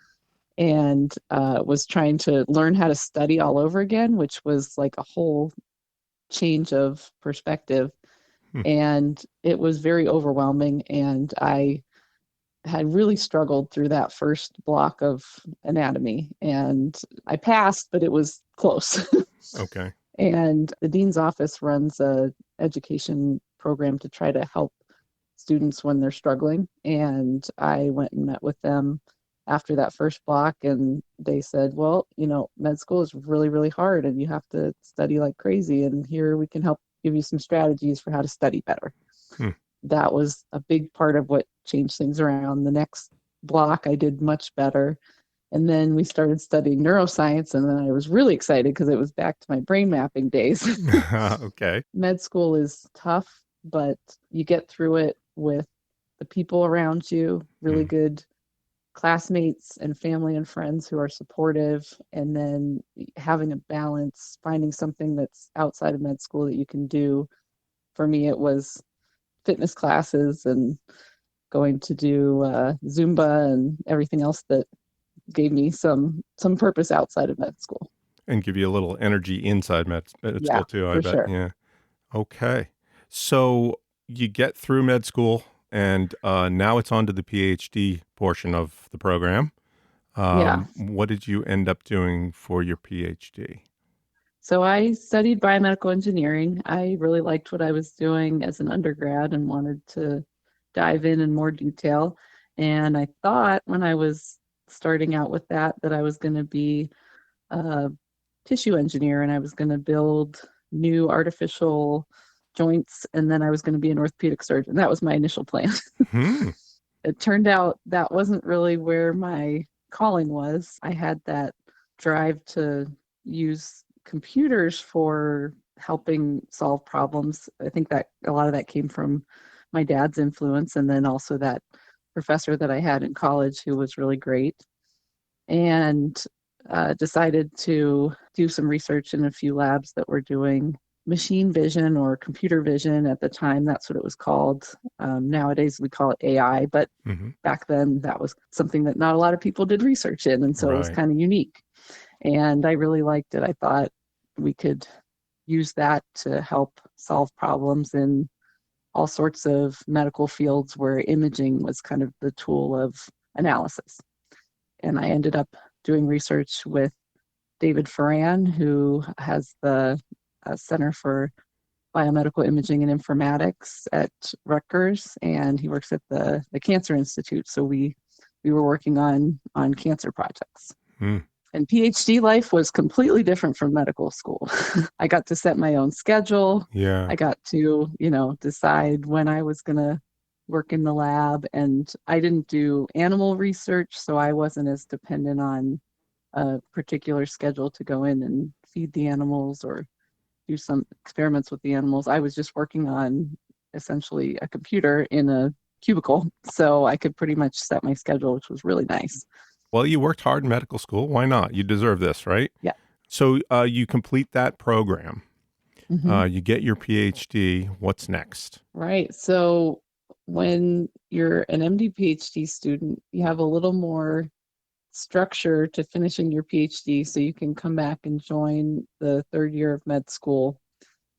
and was trying to learn how to study all over again, which was like a whole change of perspective. Hmm. And it was very overwhelming. And I had really struggled through that first block of anatomy. And I passed, but it was close. Okay. And the dean's office runs a education program to try to help students when they're struggling. And I went and met with them after that first block, and they said, well, med school is really, really hard and you have to study like crazy. And here we can help give you some strategies for how to study better. Hmm. That was a big part of what changed things around. The next block, I did much better. And then we started studying neuroscience, and then I was really excited because it was back to my brain mapping days. Okay. Med school is tough, but you get through it with the people around you, really Hmm. good classmates and family and friends who are supportive, and then having a balance, finding something that's outside of med school that you can do. For me, it was fitness classes and going to do Zumba and everything else that gave me some purpose outside of med school. And give you a little energy inside med Yeah, school too, I for bet. sure. Yeah. Okay. So you get through med school, and now it's on to the PhD portion of the program. Yeah. What did you end up doing for your PhD? So I studied biomedical engineering. I really liked what I was doing as an undergrad and wanted to dive in more detail. And I thought when I was starting out with that I was going to be a tissue engineer and I was going to build new artificial joints, and then I was going to be an orthopedic surgeon. That was my initial plan. Hmm. It turned out that wasn't really where my calling was. I had that drive to use computers for helping solve problems. I think that a lot of that came from my dad's influence, and then also that professor that I had in college who was really great. And decided to do some research in a few labs that were doing machine vision or computer vision. At the time, that's what it was called. Nowadays, we call it AI, but Hmm. back then, that was something that not a lot of people did research in. And so it was Right. kind of unique. And I really liked it. I thought we could use that to help solve problems in all sorts of medical fields where imaging was kind of the tool of analysis. And I ended up doing research with David Ferran, who has the Center for Biomedical Imaging and Informatics at Rutgers, and he works at the Cancer Institute. So we were working on cancer projects. Hmm. And PhD life was completely different from medical school. I got to set my own schedule. Yeah. I got to, decide when I was going to work in the lab. And I didn't do animal research, so I wasn't as dependent on a particular schedule to go in and feed the animals or do some experiments with the animals. I was just working on essentially a computer in a cubicle, so I could pretty much set my schedule, which was really nice. Well, you worked hard in medical school. Why not? You deserve this, right? Yeah. So you complete that program. Mm-hmm. You get your PhD. What's next? Right. So when you're an MD PhD student, you have a little more structure to finishing your PhD, so you can come back and join the third year of med school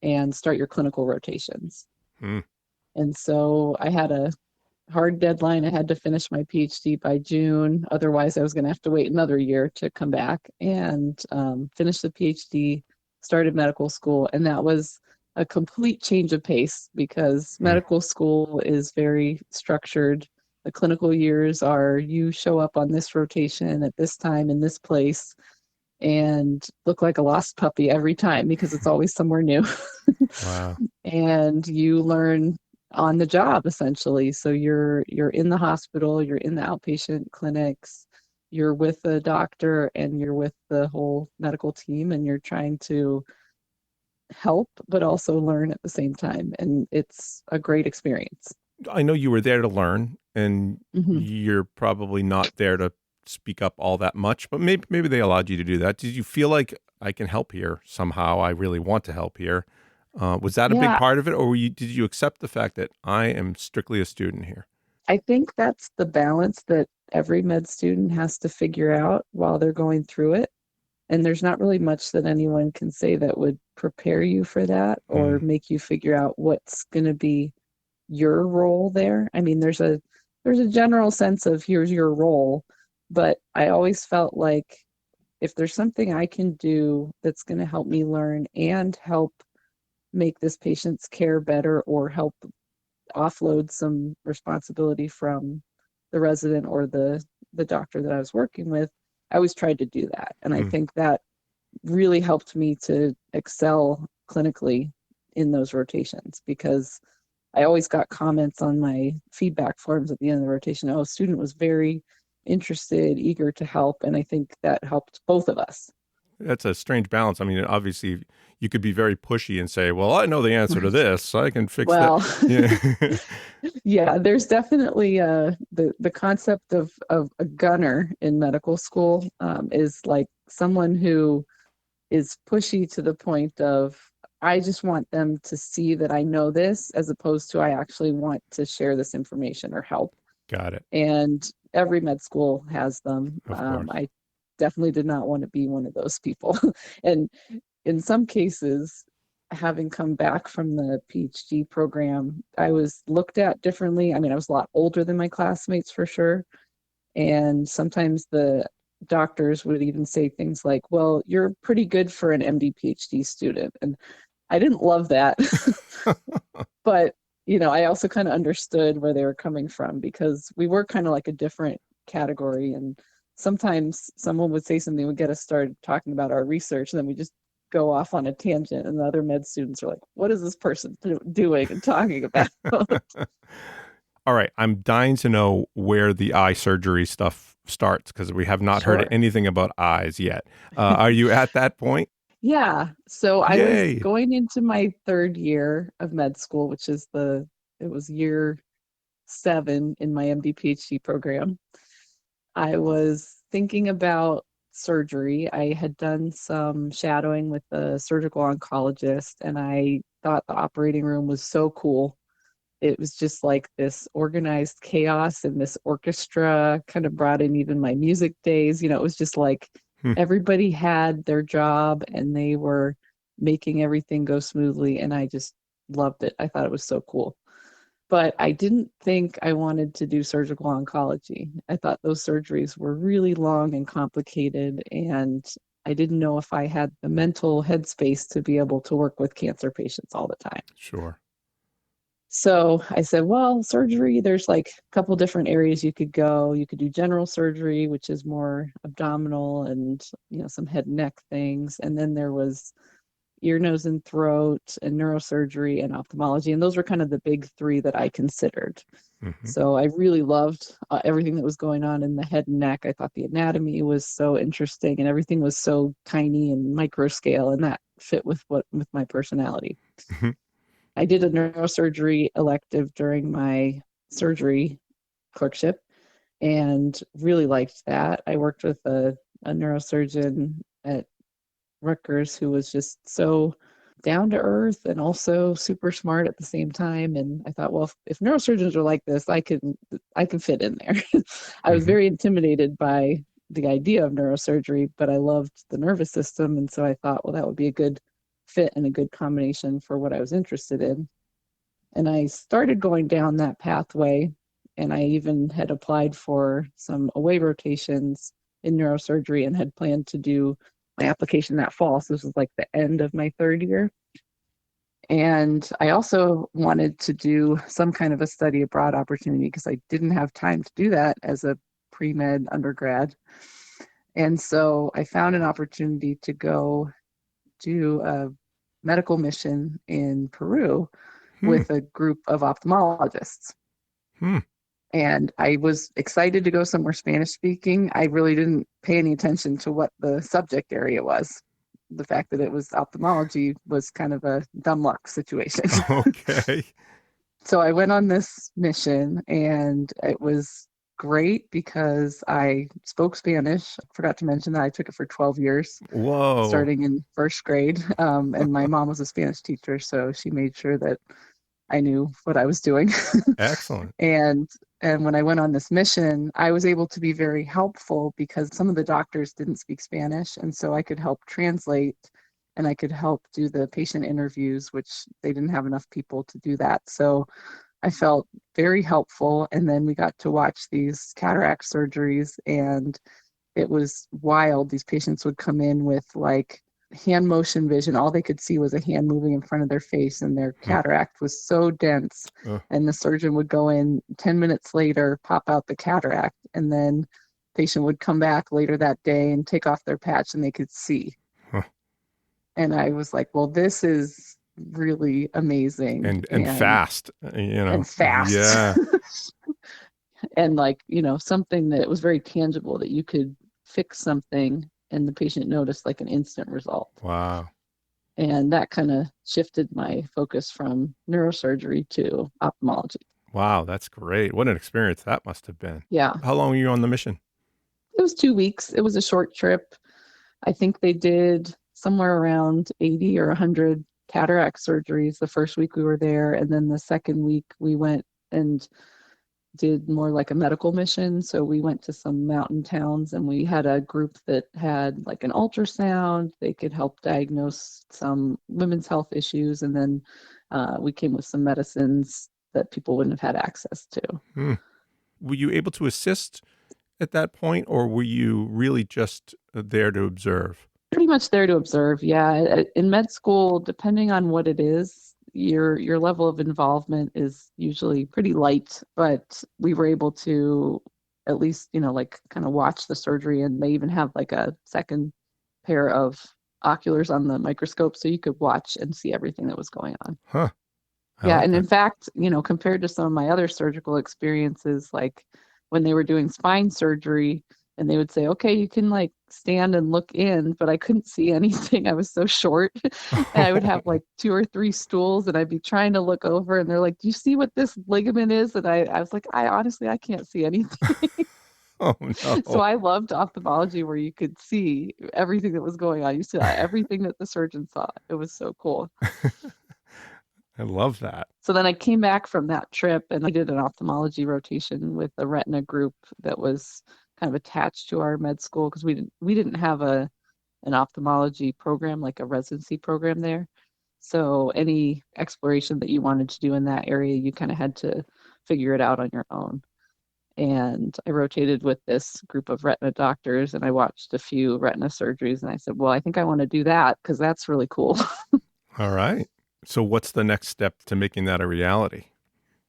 and start your clinical rotations. Hmm. And so I had a hard deadline. I had to finish my PhD by June. Otherwise, I was going to have to wait another year to come back and finish the PhD, started medical school. And that was a complete change of pace because medical school is very structured. The clinical years are you show up on this rotation at this time in this place and look like a lost puppy every time because it's always somewhere new. Wow. And you learn on the job essentially. So you're in the hospital, you're in the outpatient clinics, you're with the doctor and you're with the whole medical team and you're trying to help but also learn at the same time. And it's a great experience. I know you were there to learn, and Hmm. you're probably not there to speak up all that much, but maybe they allowed you to do that. Did you feel like I can help here somehow? I really want to help here. Was that a big Yeah, part of it, or did you accept the fact that I am strictly a student here? I think that's the balance that every med student has to figure out while they're going through it. And there's not really much that anyone can say that would prepare you for that or Mm, make you figure out what's going to be your role there. I mean, there's a general sense of here's your role, but I always felt like if there's something I can do that's going to help me learn and help make this patient's care better or help offload some responsibility from the resident or the doctor that I was working with, I always tried to do that. And I mm. think that really helped me to excel clinically in those rotations because I always got comments on my feedback forms at the end of the rotation. Oh, student was very interested, eager to help. And I think that helped both of us. That's a strange balance. I mean, obviously, you could be very pushy and say, "Well, I know the answer to this. I can fix that." Well, Yeah. yeah, there's definitely the concept of a gunner in medical school is like someone who is pushy to the point of I just want them to see that I know this as opposed to I actually want to share this information or help. Got it. And every med school has them. Of course. I definitely did not want to be one of those people. And in some cases, having come back from the PhD program, I was looked at differently. I mean, I was a lot older than my classmates for sure. And sometimes the doctors would even say things like, well, you're pretty good for an MD PhD student. And I didn't love that. But, I also kind of understood where they were coming from because we were kind of like a different category. And sometimes someone would say something, would get us started talking about our research, and then we just go off on a tangent. And the other med students are like, what is this person doing and talking about? All right. I'm dying to know where the eye surgery stuff starts because we have not heard Sure. anything about eyes yet. Are you at that point? Yeah. So I was Yay. going into my third year of med school, which is it was year 7 in my MD PhD program. I was thinking about surgery. I had done some shadowing with a surgical oncologist, and I thought the operating room was so cool. It was just like this organized chaos, and this orchestra kind of brought in even my music days. It was just like Hmm. everybody had their job and they were making everything go smoothly. And I just loved it. I thought it was so cool. But I didn't think I wanted to do surgical oncology. I thought those surgeries were really long and complicated. And I didn't know if I had the mental headspace to be able to work with cancer patients all the time. Sure. So I said, well, surgery, there's like a couple different areas you could go. You could do general surgery, which is more abdominal and, some head and neck things. And then there was ear, nose, and throat and neurosurgery and ophthalmology. And those were kind of the big three that I considered. Hmm. So I really loved everything that was going on in the head and neck. I thought the anatomy was so interesting and everything was so tiny and micro scale, and that fit with my personality. I did a neurosurgery elective during my surgery clerkship and really liked that. I worked with a neurosurgeon at Rutgers who was just so down to earth and also super smart at the same time. And I thought, well, if neurosurgeons are like this, I can fit in there. I was Hmm. very intimidated by the idea of neurosurgery, but I loved the nervous system. And so I thought, well, that would be a good fit and a good combination for what I was interested in. And I started going down that pathway. And I even had applied for some away rotations in neurosurgery and had planned to do my application that fall. So this was like the end of my third year. And I also wanted to do some kind of a study abroad opportunity because I didn't have time to do that as a pre-med undergrad. And so I found an opportunity to go do a medical mission in Peru Hmm. with a group of ophthalmologists. Hmm. And I was excited to go somewhere Spanish speaking. I really didn't pay any attention to what the subject area was. The fact that it was ophthalmology was kind of a dumb luck situation. Okay. So I went on this mission, and it was great because I spoke Spanish. I forgot to mention that I took it for 12 years, Whoa. starting in first grade. And my mom was a Spanish teacher, so she made sure that I knew what I was doing. Excellent. And when I went on this mission, I was able to be very helpful because some of the doctors didn't speak Spanish, and so I could help translate and I could help do the patient interviews, which they didn't have enough people to do that. So I felt very helpful. And then we got to watch these cataract surgeries, and it was wild. These patients would come in with like hand motion vision. All they could see was a hand moving in front of their face, and their cataract was so dense. Uh, And the surgeon would go in 10 minutes later, pop out the cataract, and then patient would come back later that day and take off their patch and they could see. huh. And I was like, well, this is really amazing And fast, and fast. Yeah. And like, something that was very tangible, that you could fix something and the patient noticed like an instant result. Wow. And that kind of shifted my focus from neurosurgery to ophthalmology. Wow, that's great. What an experience that must have been. Yeah. How long were you on the mission? It was 2 weeks. It was a short trip. I think they did somewhere around 80 or 100 cataract surgeries the first week we were there. And then the second week we went and did more like a medical mission. So we went to some mountain towns, and we had a group that had like an ultrasound. They could help diagnose some women's health issues. And then we came with some medicines that people wouldn't have had access to. Were you able to assist at that point, or were you really just there to observe? Pretty much there to observe. Yeah. In med school, depending on what it is, your level of involvement is usually pretty light, but we were able to at least, like kind of watch the surgery, and they even have like a second pair of oculars on the microscope so you could watch and see everything that was going on. Huh. Yeah, like and that. in fact, compared to some of my other surgical experiences, like when they were doing spine surgery and they would say, okay, you can like stand and look in, but I couldn't see anything. I was so short. And I would have like 2 or 3 stools, and I'd be trying to look over, and they're like, do you see what this ligament is? And I was like, I honestly can't see anything. Oh, no. So I loved ophthalmology, where you could see everything that was going on. You saw everything that the surgeon saw. It was so cool. I love that. So then I came back from that trip, and I did an ophthalmology rotation with a retina group that was kind of attached to our med school, because we didn't have an ophthalmology program, like a residency program there. So any exploration that you wanted to do in that area, you kind of had to figure it out on your own. And I rotated with this group of retina doctors, and I watched a few retina surgeries, and I said, well, I think I want to do that because that's really cool. All right. So what's the next step to making that a reality?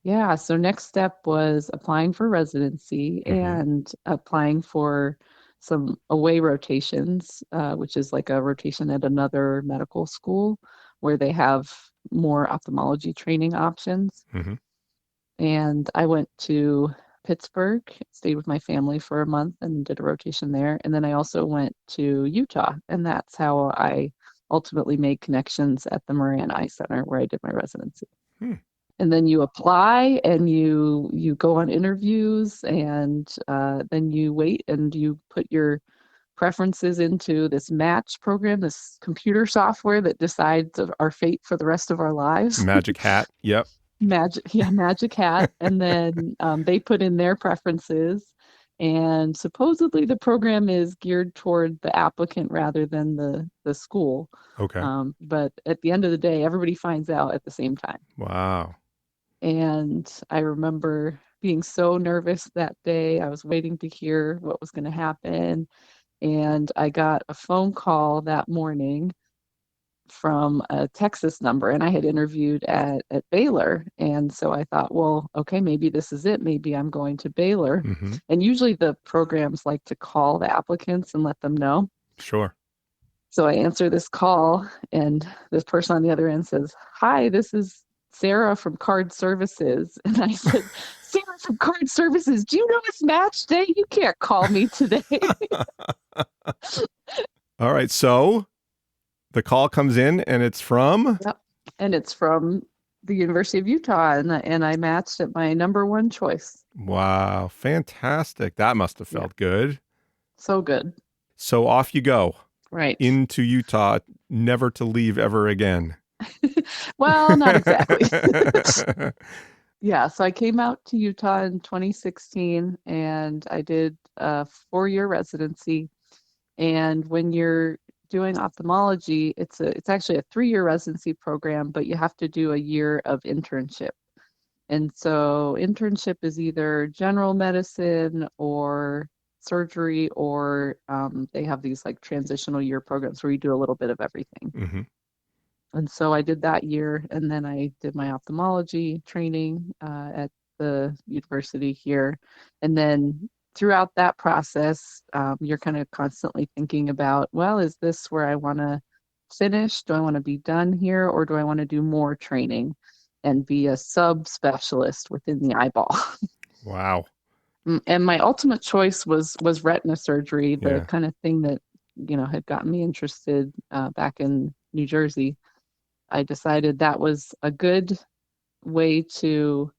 Yeah, so next step was applying for residency and applying for some away rotations, which is like a rotation at another medical school where they have more ophthalmology training options. And I went to Pittsburgh, stayed with my family for a month and did a rotation there. And then I also went to Utah, and that's how I ultimately made connections at the Moran Eye Center where I did my residency. And then you apply, and you go on interviews, and then you wait, and you put your preferences into this match program, this computer software that decides our fate for the rest of our lives. Magic hat. Yep. Magic hat. And then they put in their preferences, and supposedly the program is geared toward the applicant rather than the school. Okay. But at the end of the day, everybody finds out at the same time. Wow. And I remember being so nervous that day. I was waiting to hear what was going to happen. And I got a phone call that morning from a Texas number, and I had interviewed at Baylor. And so I thought, well, okay, maybe this is it. Maybe I'm going to Baylor. And usually the programs like to call the applicants and let them know. Sure. So I answer this call, and this person on the other end says, hi, this is Sarah from Card Services. And I said, Sarah from Card Services, do you know it's match day? You can't call me today. All right. So the call comes in and it's from? Yep. And it's from the University of Utah. And I matched at my number one choice. Wow. Fantastic. That must have felt good. So good. So off you go. Right. Into Utah, never to leave ever again. Well, not exactly. Yeah, so I came out to Utah in 2016 and I did a 4-year residency. And when you're doing ophthalmology, it's actually a 3-year residency program, but you have to do a year of internship. And so internship is either general medicine or surgery, or they have these like transitional year programs where you do a little bit of everything. Mm-hmm. And so I did that year, and then I did my ophthalmology training at the university here. And then throughout that process, you're kind of constantly thinking about, well, is this where I want to finish? Do I want to be done here, or do I want to do more training and be a subspecialist within the eyeball? Wow. And my ultimate choice was retina surgery, the Yeah. kind of thing that, had gotten me interested back in New Jersey. I decided that was a good way to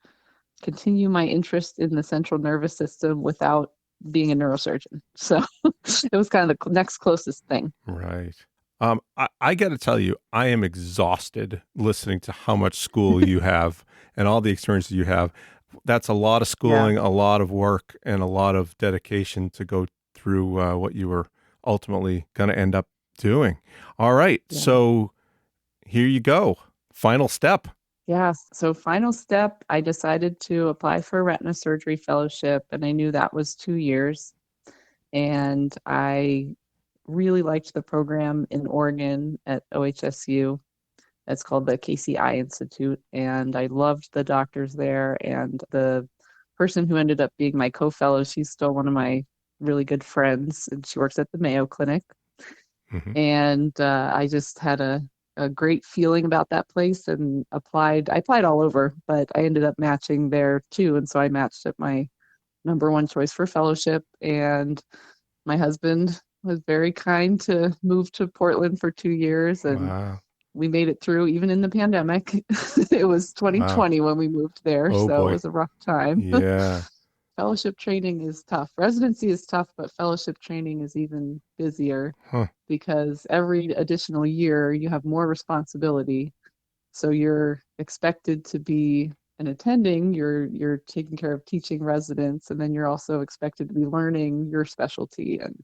continue my interest in the central nervous system without being a neurosurgeon. So it was kind of the next closest thing. Right. I got to tell you, I am exhausted listening to how much school you have and all the experiences you have. That's a lot of schooling, a lot of work, and a lot of dedication to go through what you were ultimately going to end up doing. All right. Yeah. So here you go. Final step. Yeah. So final step, I decided to apply for a retina surgery fellowship, and I knew that was 2 years. And I really liked the program in Oregon at OHSU. It's called the Casey Eye Institute, and I loved the doctors there. And the person who ended up being my co-fellow, she's still one of my really good friends, and she works at the Mayo Clinic. Mm-hmm. And I just had a great feeling about that place and applied. I applied all over, but I ended up matching there too. And so I matched at my number one choice for fellowship. And my husband was very kind to move to Portland for 2 years. And Wow. we made it through even in the pandemic. It was 2020 when we moved there. Oh, so boy. It was a rough time. Yeah. Fellowship training is tough. Residency is tough, but fellowship training is even busier because every additional year you have more responsibility. So you're expected to be an attending, you're taking care of teaching residents, and then you're also expected to be learning your specialty. And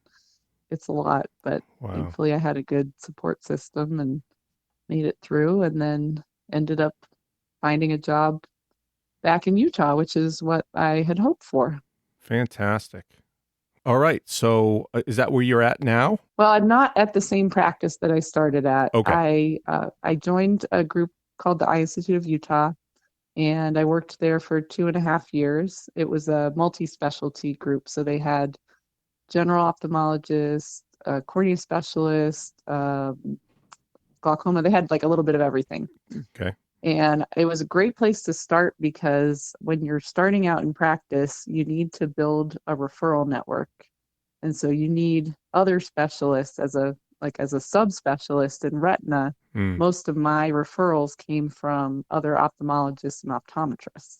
it's a lot, but thankfully I had a good support system and made it through, and then ended up finding a job back in Utah, which is what I had hoped for. Fantastic. All right. So is that where you're at now? Well, I'm not at the same practice that I started at. Okay. I joined a group called the Eye Institute of Utah, and I worked there for 2.5 years. It was a multi-specialty group. So they had general ophthalmologist, cornea specialist, glaucoma. They had like a little bit of everything. Okay. And it was a great place to start because when you're starting out in practice, you need to build a referral network. And so you need other specialists as a subspecialist in retina. Most of my referrals came from other ophthalmologists and optometrists.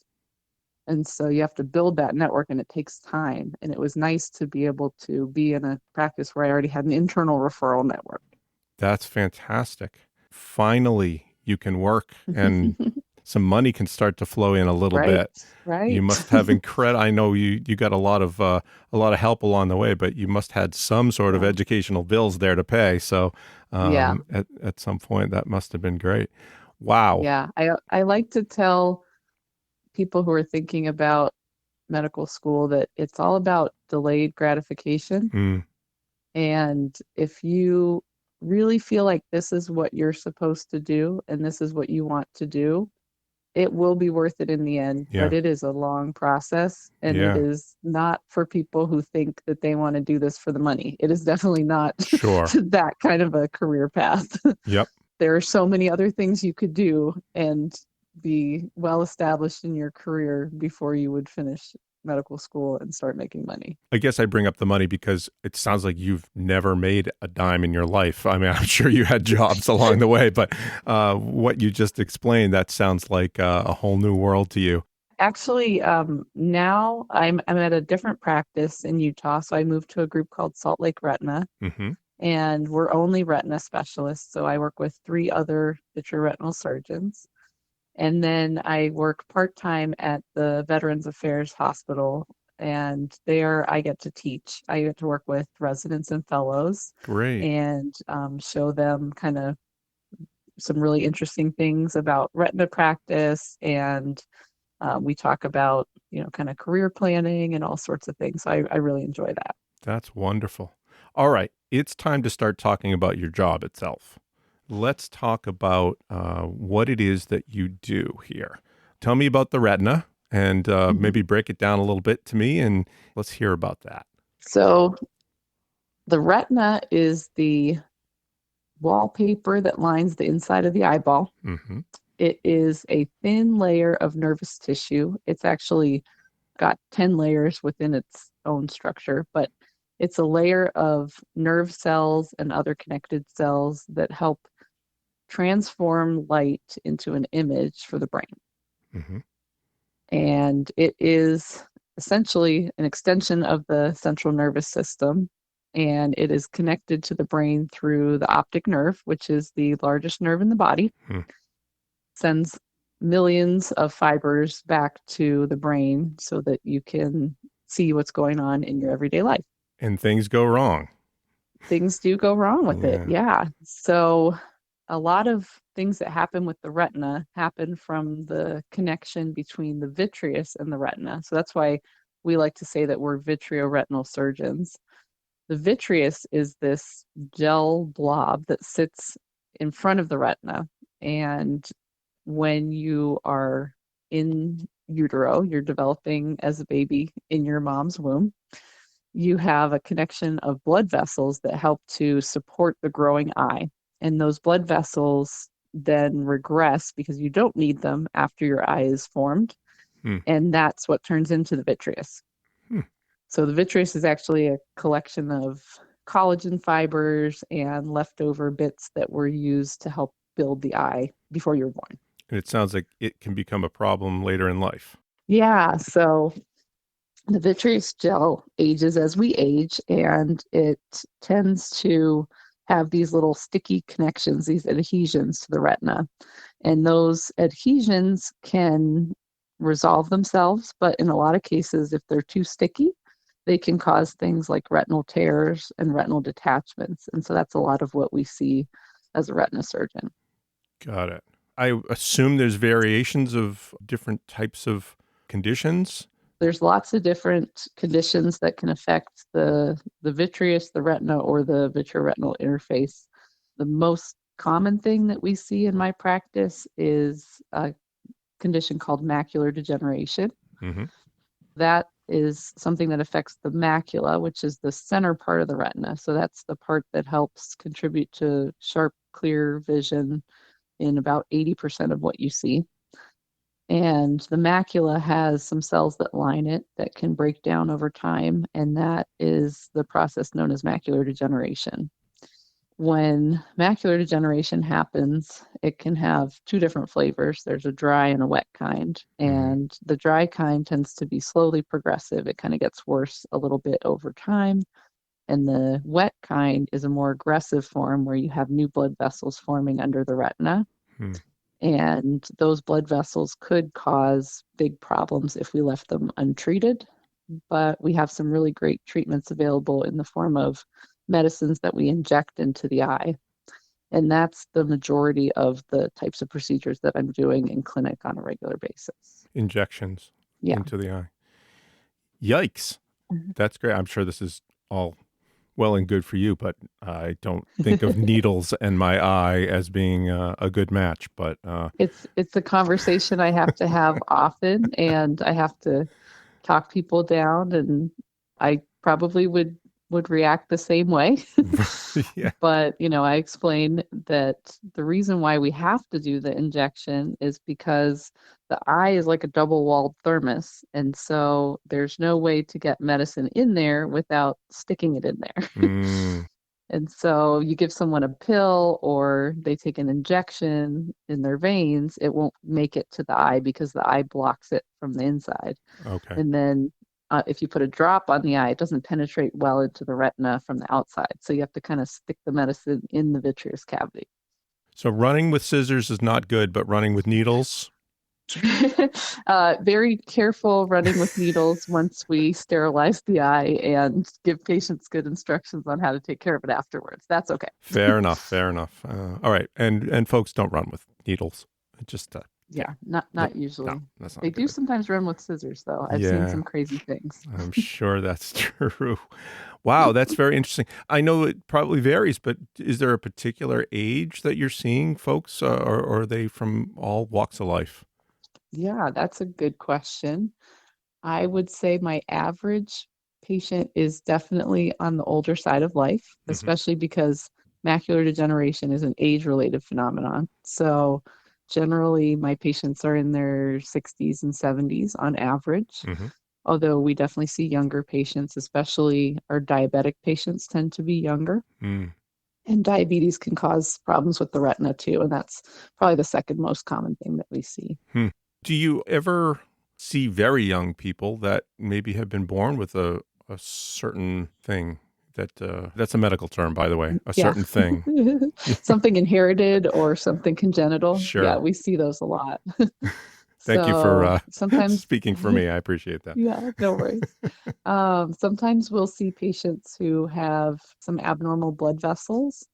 And so you have to build that network, and it takes time. And it was nice to be able to be in a practice where I already had an internal referral network. That's fantastic. Finally, you can work and some money can start to flow in a little bit. Right. You must have I know you got a lot of help along the way, but you must had some sort of educational bills there to pay. So at some point that must have been great. Wow. Yeah. I like to tell people who are thinking about medical school that it's all about delayed gratification. And if you really feel like this is what you're supposed to do and this is what you want to do, it will be worth it in the end. But it is a long process, and it is not for people who think that they want to do this for the money. It is definitely not that kind of a career path. Yep. There are so many other things you could do, and be well established in your career before you would finish medical school and start making money. I guess I bring up the money because it sounds like you've never made a dime in your life. I mean, I'm sure you had jobs along the way, but what you just explained, that sounds like a whole new world to you. Actually, now I'm at a different practice in Utah, so I moved to a group called Salt Lake Retina, Mm-hmm. and we're only retina specialists. So I work with 3 other vitreoretinal surgeons. And then I work part-time at the Veterans Affairs Hospital, and there I get to teach. I get to work with residents and fellows Great. and show them kind of some really interesting things about retina practice. And we talk about, kind of career planning and all sorts of things. So I really enjoy that. That's wonderful. All right. It's time to start talking about your job itself. Let's talk about what it is that you do here. Tell me about the retina and maybe break it down a little bit to me, and let's hear about that. So the retina is the wallpaper that lines the inside of the eyeball. Mm-hmm. It is a thin layer of nervous tissue. It's actually got 10 layers within its own structure, but it's a layer of nerve cells and other connected cells that help transform light into an image for the brain. Mm-hmm. And it is essentially an extension of the central nervous system, and it is connected to the brain through the optic nerve, which is the largest nerve in the body. Sends millions of fibers back to the brain so that you can see what's going on in your everyday life. And things go wrong. Things do go wrong with it. Yeah. So a lot of things that happen with the retina happen from the connection between the vitreous and the retina. So that's why we like to say that we're vitreoretinal surgeons. The vitreous is this gel blob that sits in front of the retina. And when you are in utero, you're developing as a baby in your mom's womb, you have a connection of blood vessels that help to support the growing eye. And those blood vessels then regress because you don't need them after your eye is formed. And that's what turns into the vitreous. So the vitreous is actually a collection of collagen fibers and leftover bits that were used to help build the eye before you were born. And it sounds like it can become a problem later in life. Yeah, so the vitreous gel ages as we age, and it tends to have these little sticky connections, these adhesions to the retina. And those adhesions can resolve themselves, but in a lot of cases, if they're too sticky, they can cause things like retinal tears and retinal detachments. And so that's a lot of what we see as a retina surgeon. Got it. I assume there's variations of different types of conditions. There's lots of different conditions that can affect the vitreous, the retina, or the vitreoretinal interface. The most common thing that we see in my practice is a condition called macular degeneration. Mm-hmm. That is something that affects the macula, which is the center part of the retina. So that's the part that helps contribute to sharp, clear vision in about 80% of what you see. And the macula has some cells that line it that can break down over time, and that is the process known as macular degeneration. When macular degeneration happens, it can have 2 different flavors. There's a dry and a wet kind, and the dry kind tends to be slowly progressive. It kind of gets worse a little bit over time. And the wet kind is a more aggressive form where you have new blood vessels forming under the retina. And those blood vessels could cause big problems if we left them untreated. But we have some really great treatments available in the form of medicines that we inject into the eye. And that's the majority of the types of procedures that I'm doing in clinic on a regular basis. Injections into the eye. Yikes. That's great. I'm sure this is all well and good for you, but I don't think of needles and my eye as being a good match. But it's a conversation I have to have often, and I have to talk people down. And I probably would would react the same way. Yeah. But, I explain that the reason why we have to do the injection is because the eye is like a double-walled thermos. And so there's no way to get medicine in there without sticking it in there. Mm, And so you give someone a pill or they take an injection in their veins, it won't make it to the eye because the eye blocks it from the inside. okay. And then if you put a drop on the eye, it doesn't penetrate well into the retina from the outside. So you have to kind of stick the medicine in the vitreous cavity. So running with scissors is not good, but running with needles? Very careful running with needles once we sterilize the eye and give patients good instructions on how to take care of it afterwards. That's okay. Fair enough. Fair enough. All right. And folks don't run with needles. Just, Yeah, not usually. no, that's not They do good. sometimes run with scissors, though. I've seen Yeah. some crazy things. I'm sure that's true. Wow, that's very interesting. I know it probably varies, but is there a particular age that you're seeing folks, or are they from all walks of life? Yeah, that's a good question. I would say my average patient is definitely on the older side of life, Mhm. especially because macular degeneration is an age-related phenomenon. So generally, my patients are in their 60s and 70s on average, Mhm. although we definitely see younger patients, especially our diabetic patients tend to be younger. Mm. And diabetes can cause problems with the retina too, and that's probably the second most common thing that we see. Hmm. Do you ever see very young people that maybe have been born with a certain thing that's a medical term, by the way, a Yeah. certain thing? Something inherited or something congenital. Yeah, Sure. we see those a lot. Thank you So for sometimes, speaking for me. I appreciate that. yeah, no worries. Sometimes we'll see patients who have some abnormal blood vessels,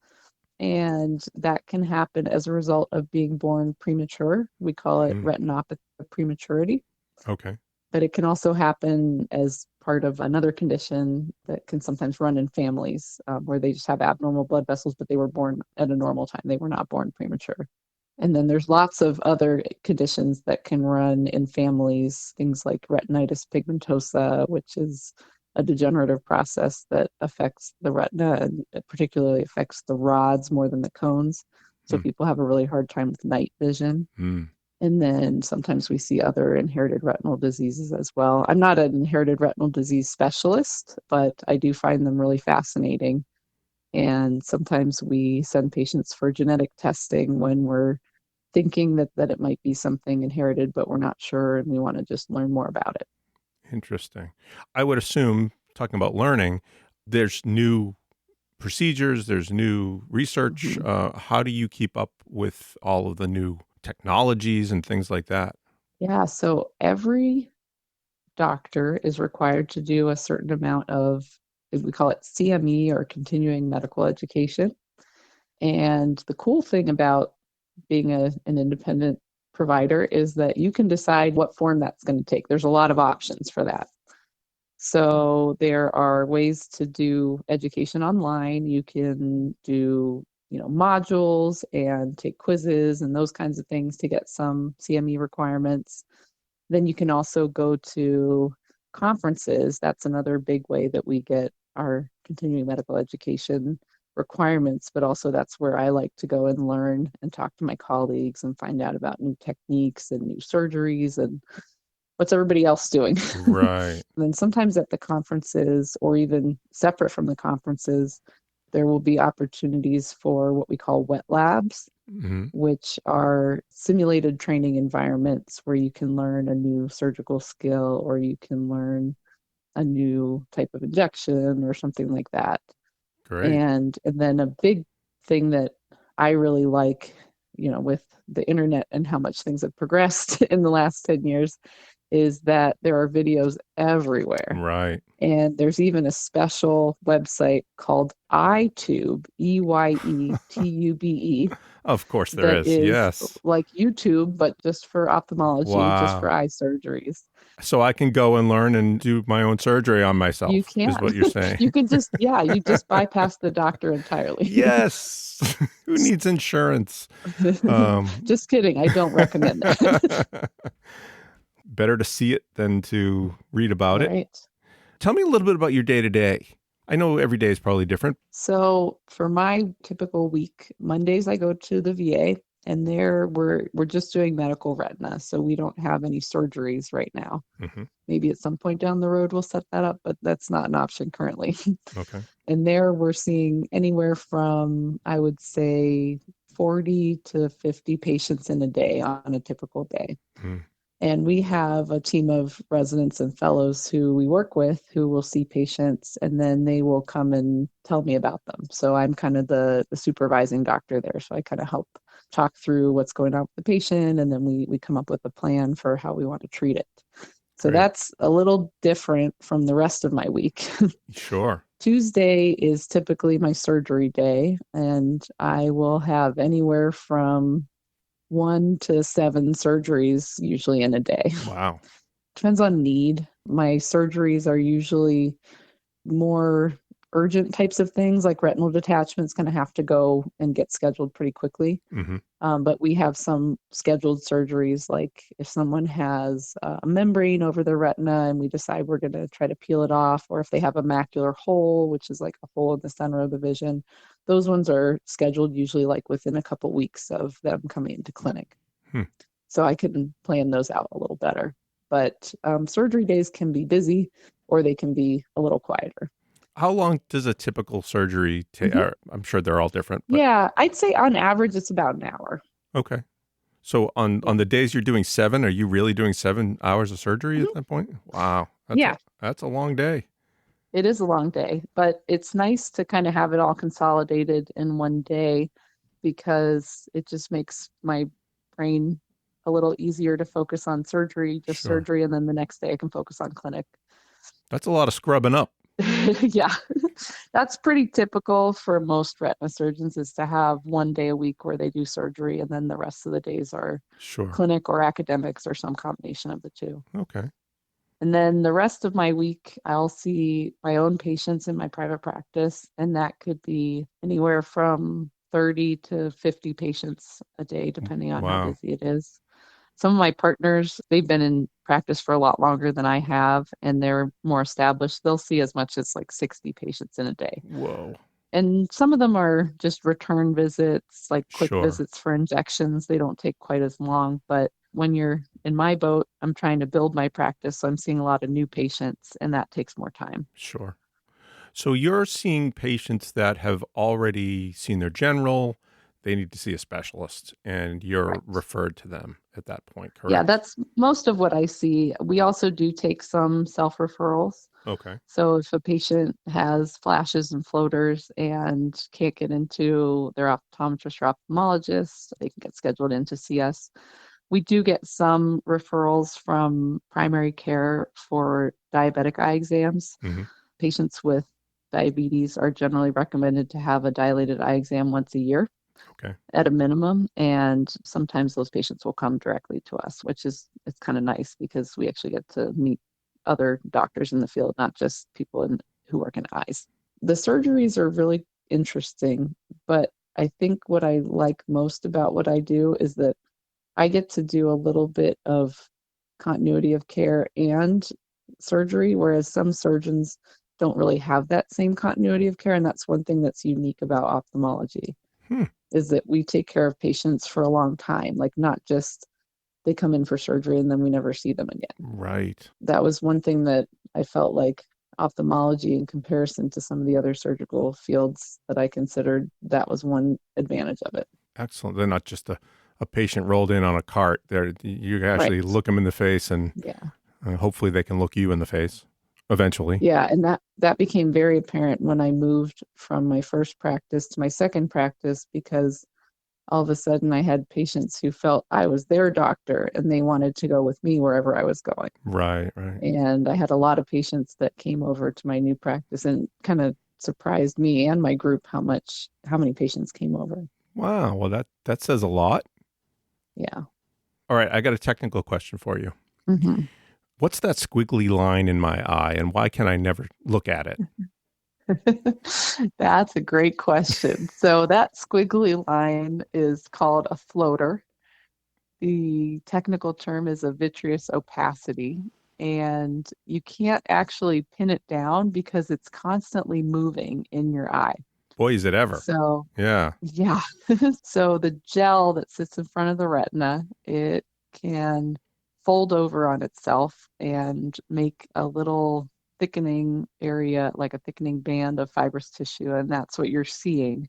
and that can happen as a result of being born premature. We call it Mm. retinopathy of prematurity. Okay. But it can also happen as part of another condition that can sometimes run in families where they just have abnormal blood vessels, but they were born at a normal time. They were not born premature. And then there's lots of other conditions that can run in families, things like retinitis pigmentosa, which is a degenerative process that affects the retina and it particularly affects the rods more than the cones. So Mm. people have a really hard time with night vision. Mm. And then sometimes we see other inherited retinal diseases as well. I'm not an inherited retinal disease specialist, but I do find them really fascinating. And sometimes we send patients for genetic testing when we're thinking that it might be something inherited, but we're not sure and we want to just learn more about it. Interesting. I would assume, talking about learning, there's new procedures, there's new research. Mhm. How do you keep up with all of the new technologies and things like that? Yeah, so every doctor is required to do a certain amount of, we call it CME or continuing medical education. And the cool thing about being an independent provider is that you can decide what form that's going to take. There's a lot of options for that. So there are ways to do education online. You can do, modules and take quizzes and those kinds of things to get some CME requirements. Then you can also go to conferences. That's another big way that we get our continuing medical education requirements, but also that's where I like to go and learn and talk to my colleagues and find out about new techniques and new surgeries and what's everybody else doing. Right. And then sometimes at the conferences or even separate from the conferences, there will be opportunities for what we call wet labs, Hmm. which are simulated training environments where you can learn a new surgical skill or you can learn a new type of injection or something like that. Great. And then a big thing that I really like, with the internet and how much things have progressed in the last 10 years, is that there are videos everywhere. Right. And there's even a special website called iTube, EYETUBE, Of course there that is. is Yes. like YouTube, but just for ophthalmology, just for Wow. eye surgeries. So I can go and learn and do my own surgery on You myself, is can. what you're saying. You can just, yeah, you just bypass the doctor entirely. Yes. Who needs insurance? Just kidding. I don't recommend that. Better to see it than to read about it. Right. Tell me a little bit about your day to day. I know every day is probably different. So for my typical week, Mondays I go to the VA, and there we're just doing medical retina, so we don't have any surgeries right now. Hmm. Maybe at some point down the road we'll set that up, but that's not an option currently. Okay. And there we're seeing anywhere from, I would say, 40 to 50 patients in a day on a typical day. Mm. And we have a team of residents and fellows who we work with who will see patients, and then they will come and tell me about them. So I'm kind of the supervising doctor there. So I kind of help talk through what's going on with the patient, and then we come up with a plan for how we want to treat it. So Great. that's a little different from the rest of my week. Sure. Tuesday is typically my surgery day, and I will have anywhere from 1 to 7 surgeries usually in a day. Wow. Depends on need. My surgeries are usually more urgent types of things, like retinal detachments kind of have to go and get scheduled pretty quickly. Hmm. But we have some scheduled surgeries, like if someone has a membrane over their retina and we decide we're going to try to peel it off, or if they have a macular hole, which is like a hole in the center of the vision, those ones are scheduled usually like within a couple weeks of them coming into clinic. Hmm. So I can plan those out a little better. But surgery days can be busy or they can be a little quieter. How long does a typical surgery take? Mhm. I'm sure they're all different, but Yeah, I'd say on average it's about an hour. okay. So on the days you're doing 7, are you really doing 7 hours of surgery at Mhm. that point? Wow. Yeah, That's a long day. it is a long day, but it's nice to kind of have it all consolidated in one day because it just makes my brain a little easier to focus on surgery, just Sure. surgery, and then the next day I can focus on clinic. That's a lot of scrubbing up. Yeah, that's pretty typical for most retina surgeons is to have one day a week where they do surgery and then the rest of the days are Sure. clinic or academics or some combination of the two. Okay. And then the rest of my week, I'll see my own patients in my private practice, and that could be anywhere from 30 to 50 patients a day, depending on how Wow. busy it is. Some of my partners, they've been in practice for a lot longer than I have, and they're more established. They'll see as much as like 60 patients in a day. Whoa. And some of them are just return visits, like quick Sure. visits for injections. They don't take quite as long. But when you're in my boat, I'm trying to build my practice. So I'm seeing a lot of new patients, and that takes more time. Sure. So you're seeing patients that have already seen their general, they need to see a specialist, and you're Right. referred to them at that point, Yeah, correct? that's most of what I see. We also do take some self referrals. Okay. So if a patient has flashes and floaters and can't get into their optometrist or ophthalmologist, they can get scheduled in to see us. We do get some referrals from primary care for diabetic eye exams. Hmm. Patients with diabetes are generally recommended to have a dilated eye exam once a year Okay. at a minimum, and sometimes those patients will come directly to us, which is it's kind of nice because we actually get to meet other doctors in the field, not just people who work in eyes. The surgeries are really interesting, but I think what I like most about what I do is that I get to do a little bit of continuity of care and surgery, whereas some surgeons don't really have that same continuity of care. And that's one thing that's unique about ophthalmology Hmm. is that we take care of patients for a long time, like not just they come in for surgery and then we never see them again. Right. That was one thing that I felt like ophthalmology in comparison to some of the other surgical fields that I considered, that was one advantage of it. Excellent. They're not just a patient rolled in on a cart. You Right. actually look them in the face, and Yeah. hopefully they can look you in the face eventually. Yeah, and that became very apparent when I moved from my first practice to my second practice because all of a sudden I had patients who felt I was their doctor and they wanted to go with me wherever I was going. Right. Right. And I had a lot of patients that came over to my new practice and kind of surprised me and my group how many patients came over. Wow. Well, that says a lot. Yeah. All right. I got a technical question for you. Hmm. What's that squiggly line in my eye, and why can I never look at it? That's a great question. So that squiggly line is called a floater. The technical term is a vitreous opacity. and you can't actually pin it down because it's constantly moving in your eye. Boy, is it ever. So, Yeah. yeah. So the gel that sits in front of the retina, it can fold over on itself and make a little thickening area, like a thickening band of fibrous tissue, and that's what you're seeing.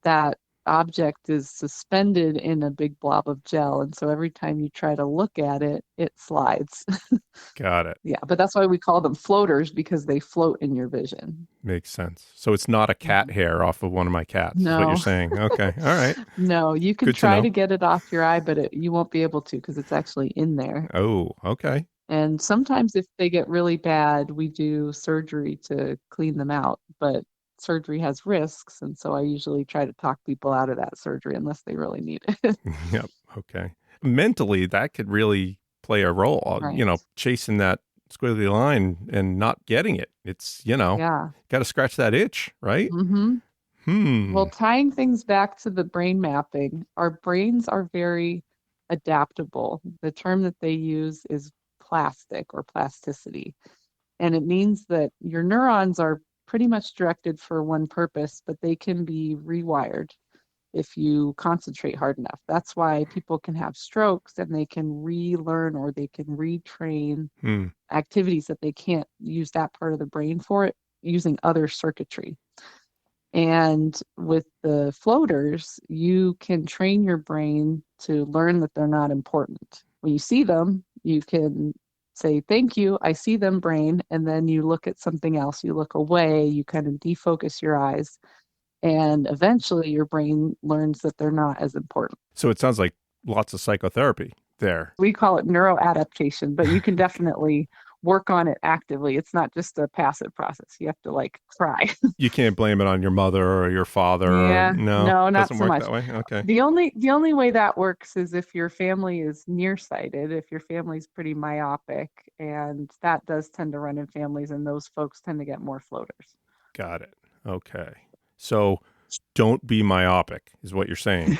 That object is suspended in a big blob of gel, and so every time you try to look at it, it slides. Got it. Yeah, but that's why we call them floaters, because they float in your vision. Makes sense. So it's not a cat hair off of one of my cats, is what you're No, saying. Okay. All right. no, you can Good to try know. to get it off your eye, but you won't be able to because it's actually in there. Oh, okay. And sometimes if they get really bad, we do surgery to clean them out, but surgery has risks, and so I usually try to talk people out of that surgery unless they really need it. Yep. Okay. Mentally, that could really play a role, Right. chasing that squiggly line and not getting it. It's, Yeah. got to scratch that itch, right? Mm-hmm. Hmm. Well, tying things back to the brain mapping, our brains are very adaptable. The term that they use is plastic or plasticity. And it means that your neurons are pretty much directed for one purpose, but they can be rewired if you concentrate hard enough. That's why people can have strokes and they can relearn or they can retrain Hmm. activities that they can't use that part of the brain for it using other circuitry. And with the floaters, you can train your brain to learn that they're not important. When you see them, you can say, "Thank you, I see them, brain." And then you look at something else, you look away, you kind of defocus your eyes. And eventually your brain learns that they're not as important. So it sounds like lots of psychotherapy there. We call it neuroadaptation, but you can definitely work on it actively. It's not just a passive process. You have to like try. You can't blame it on your mother or your father. Yeah, No, no, not doesn't so work much. that way. Okay. The only way that works is if your family is nearsighted, if your family's pretty myopic, and that does tend to run in families, and those folks tend to get more floaters. Got it. Okay. So don't be myopic is what you're saying.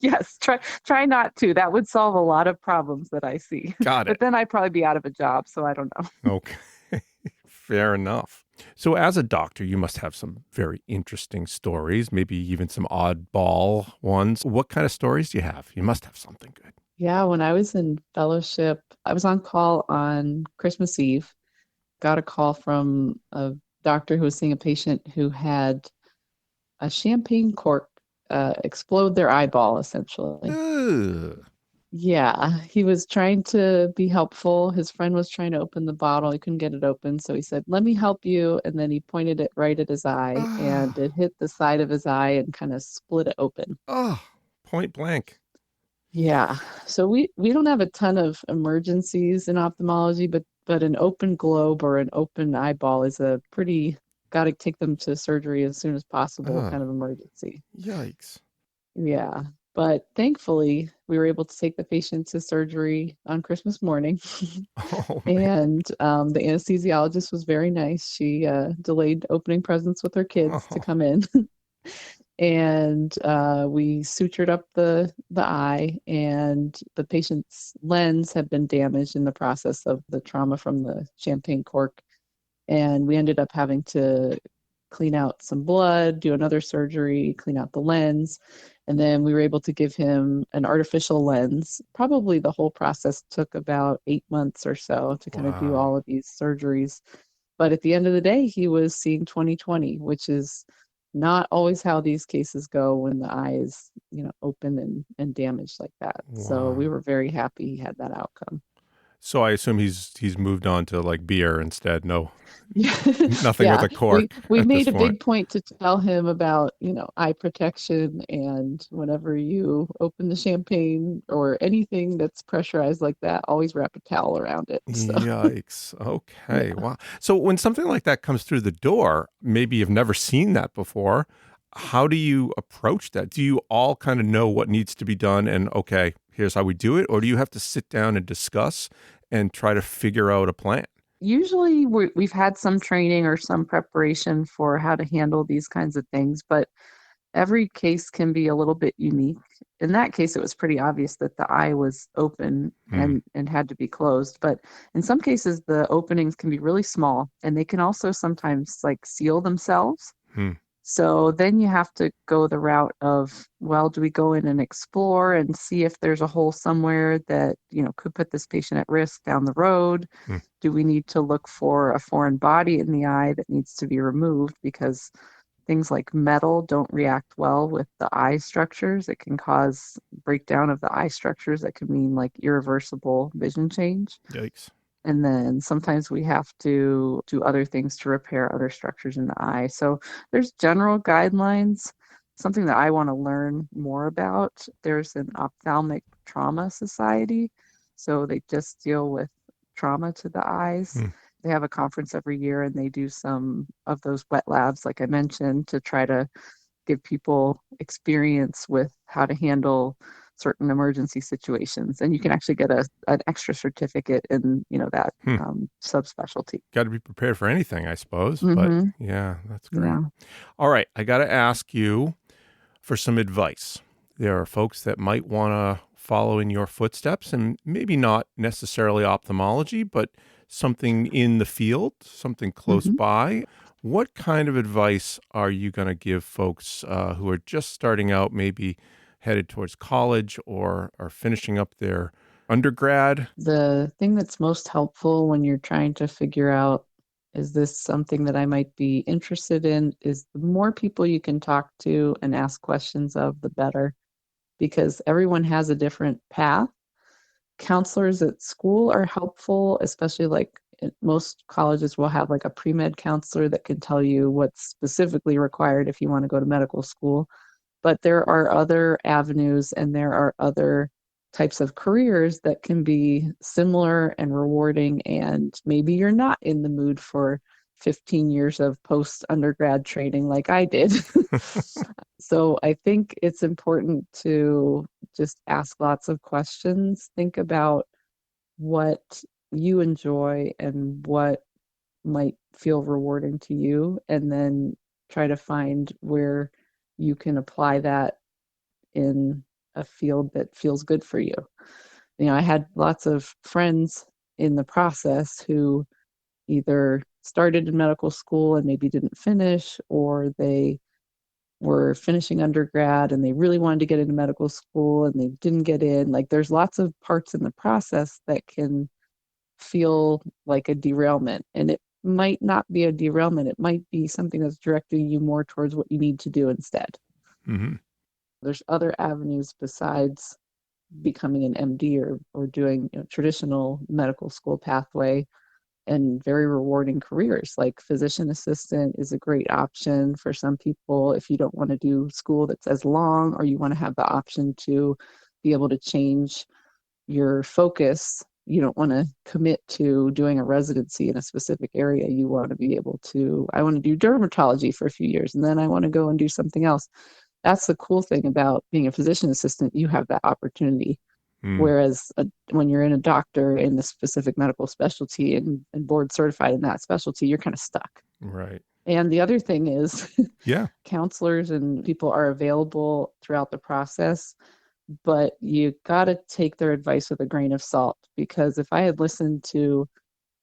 Yes, try not to. That would solve a lot of problems that I see. Got But it. then I'd probably be out of a job, so I don't know. Okay. Fair enough. So as a doctor, you must have some very interesting stories, maybe even some oddball ones. What kind of stories do you have? You must have something good. Yeah, when I was in fellowship, I was on call on Christmas Eve. Got a call from a doctor who was seeing a patient who had a champagne cork explode their eyeball, essentially. Ugh. Yeah, he was trying to be helpful. His friend was trying to open the bottle. He couldn't get it open, so he said, "Let me help you." And then he pointed it right at his eye, and Ah. it hit the side of his eye and kind of split it open. Oh, point blank. Yeah. So we don't have a ton of emergencies in ophthalmology, but an open globe or an open eyeball is a pretty got to take them to surgery as soon as possible Ah, kind of emergency. yikes. Yeah. But thankfully, we were able to take the patient to surgery on Christmas morning. Oh, man. And the anesthesiologist was very nice. She delayed opening presents with her kids to Oh, come in. And we sutured up the eye, and the patient's lens had been damaged in the process of the trauma from the champagne cork. And we ended up having to clean out some blood, do another surgery, clean out the lens. And then we were able to give him an artificial lens. Probably the whole process took about 8 months or so to kind of do wow. all of these surgeries. But at the end of the day, he was seeing 20/20, which is not always how these cases go when the eye is, open and damaged like that. So we Wow. were very happy he had that outcome. So I assume he's moved on to like beer instead. No, nothing with Yeah, a cork we at this made a point. big point to tell him about, eye protection, and whenever you open the champagne or anything that's pressurized like that, always wrap a towel around it. So, Yikes. Okay. yeah. Wow. So when something like that comes through the door, maybe you've never seen that before. How do you approach that? Do you all kind of know what needs to be done and okay, here's how we do it? Or do you have to sit down and discuss and try to figure out a plan? Usually we've had some training or some preparation for how to handle these kinds of things, but Every case can be a little bit unique. In that case, it was pretty obvious that the eye was open and had to be closed. But in some cases, the openings can be really small, and they can also sometimes like seal themselves. Hmm. So then you have to go the route of, well, do we go in and explore and see if there's a hole somewhere that, could put this patient at risk down the road? Hmm. Do we need to look for a foreign body in the eye that needs to be removed because things like metal don't react well with the eye structures? It can cause breakdown of the eye structures that could mean like irreversible vision change. Yikes. And then sometimes we have to do other things to repair other structures in the eye. So there's general guidelines. Something that I want to learn more about, there's an ophthalmic trauma society. So they just deal with trauma to the eyes. Hmm. They have a conference every year, and they do some of those wet labs, like I mentioned, to try to give people experience with how to handle certain emergency situations. And you can actually get an extra certificate in, that subspecialty. Got to be prepared for anything, I suppose. But Mm-hmm. yeah, that's great. Yeah. All right. I got to ask you for some advice. There are folks that might want to follow in your footsteps, and maybe not necessarily ophthalmology, but something in the field, something close Mm-hmm. by. What kind of advice are you going to give folks who are just starting out, maybe headed towards college or are finishing up their undergrad? The thing that's most helpful when you're trying to figure out, is this something that I might be interested in, is the more people you can talk to and ask questions of, the better, because everyone has a different path. Counselors at school are helpful, especially like most colleges will have like a pre-med counselor that can tell you what's specifically required if you want to go to medical school. But there are other avenues, and there are other types of careers that can be similar and rewarding, and maybe you're not in the mood for 15 years of post-undergrad training like I did. So I think it's important to just ask lots of questions. Think about what you enjoy and what might feel rewarding to you, and then try to find where you can apply that in a field that feels good for you. I had lots of friends in the process who either started in medical school and maybe didn't finish, or they were finishing undergrad and they really wanted to get into medical school and they didn't get in. Like, there's lots of parts in the process that can feel like a derailment, and it might not be a derailment. It might be something that's directing you more towards what you need to do instead. Mm-hmm. There's other avenues besides becoming an MD or doing traditional medical school pathway, and very rewarding careers. Like physician assistant is a great option for some people if you don't want to do school that's as long, or you want to have the option to be able to change your focus. You don't want to commit to doing a residency in a specific area. You want to be able to, I want to do dermatology for a few years and then I want to go and do something else. That's the cool thing about being a physician assistant. You have that opportunity. Whereas when you're in a doctor in the specific medical specialty and board certified in that specialty, you're kind of stuck. Right. And the other thing is, Yeah, counselors and people are available throughout the process, but you got to take their advice with a grain of salt. Because if I had listened to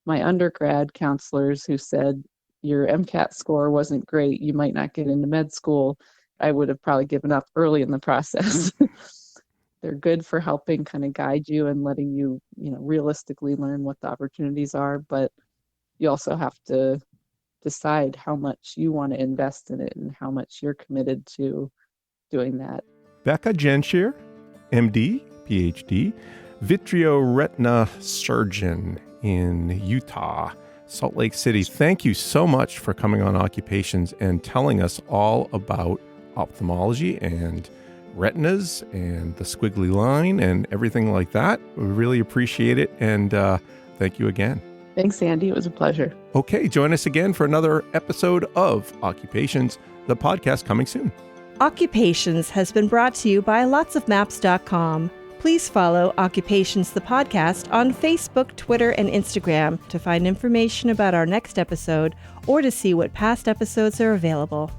my undergrad counselors who said your MCAT score wasn't great, you might not get into med school, I would have probably given up early in the process. They're good for helping kind of guide you and letting you, realistically learn what the opportunities are. But you also have to decide how much you want to invest in it and how much you're committed to doing that. Bekah Gensure, MD, PhD, Vitreoretinal Surgeon in Utah, Salt Lake City. Thank you so much for coming on Occupations and telling us all about ophthalmology and retinas and the squiggly line and everything like that. We really appreciate it. And thank you again. Thanks, Andy. It was a pleasure. Okay, join us again for another episode of Occupations, the podcast, coming soon. Occupations has been brought to you by lotsofmaps.com. Please follow Occupations the podcast on Facebook, Twitter, and Instagram to find information about our next episode or to see what past episodes are available.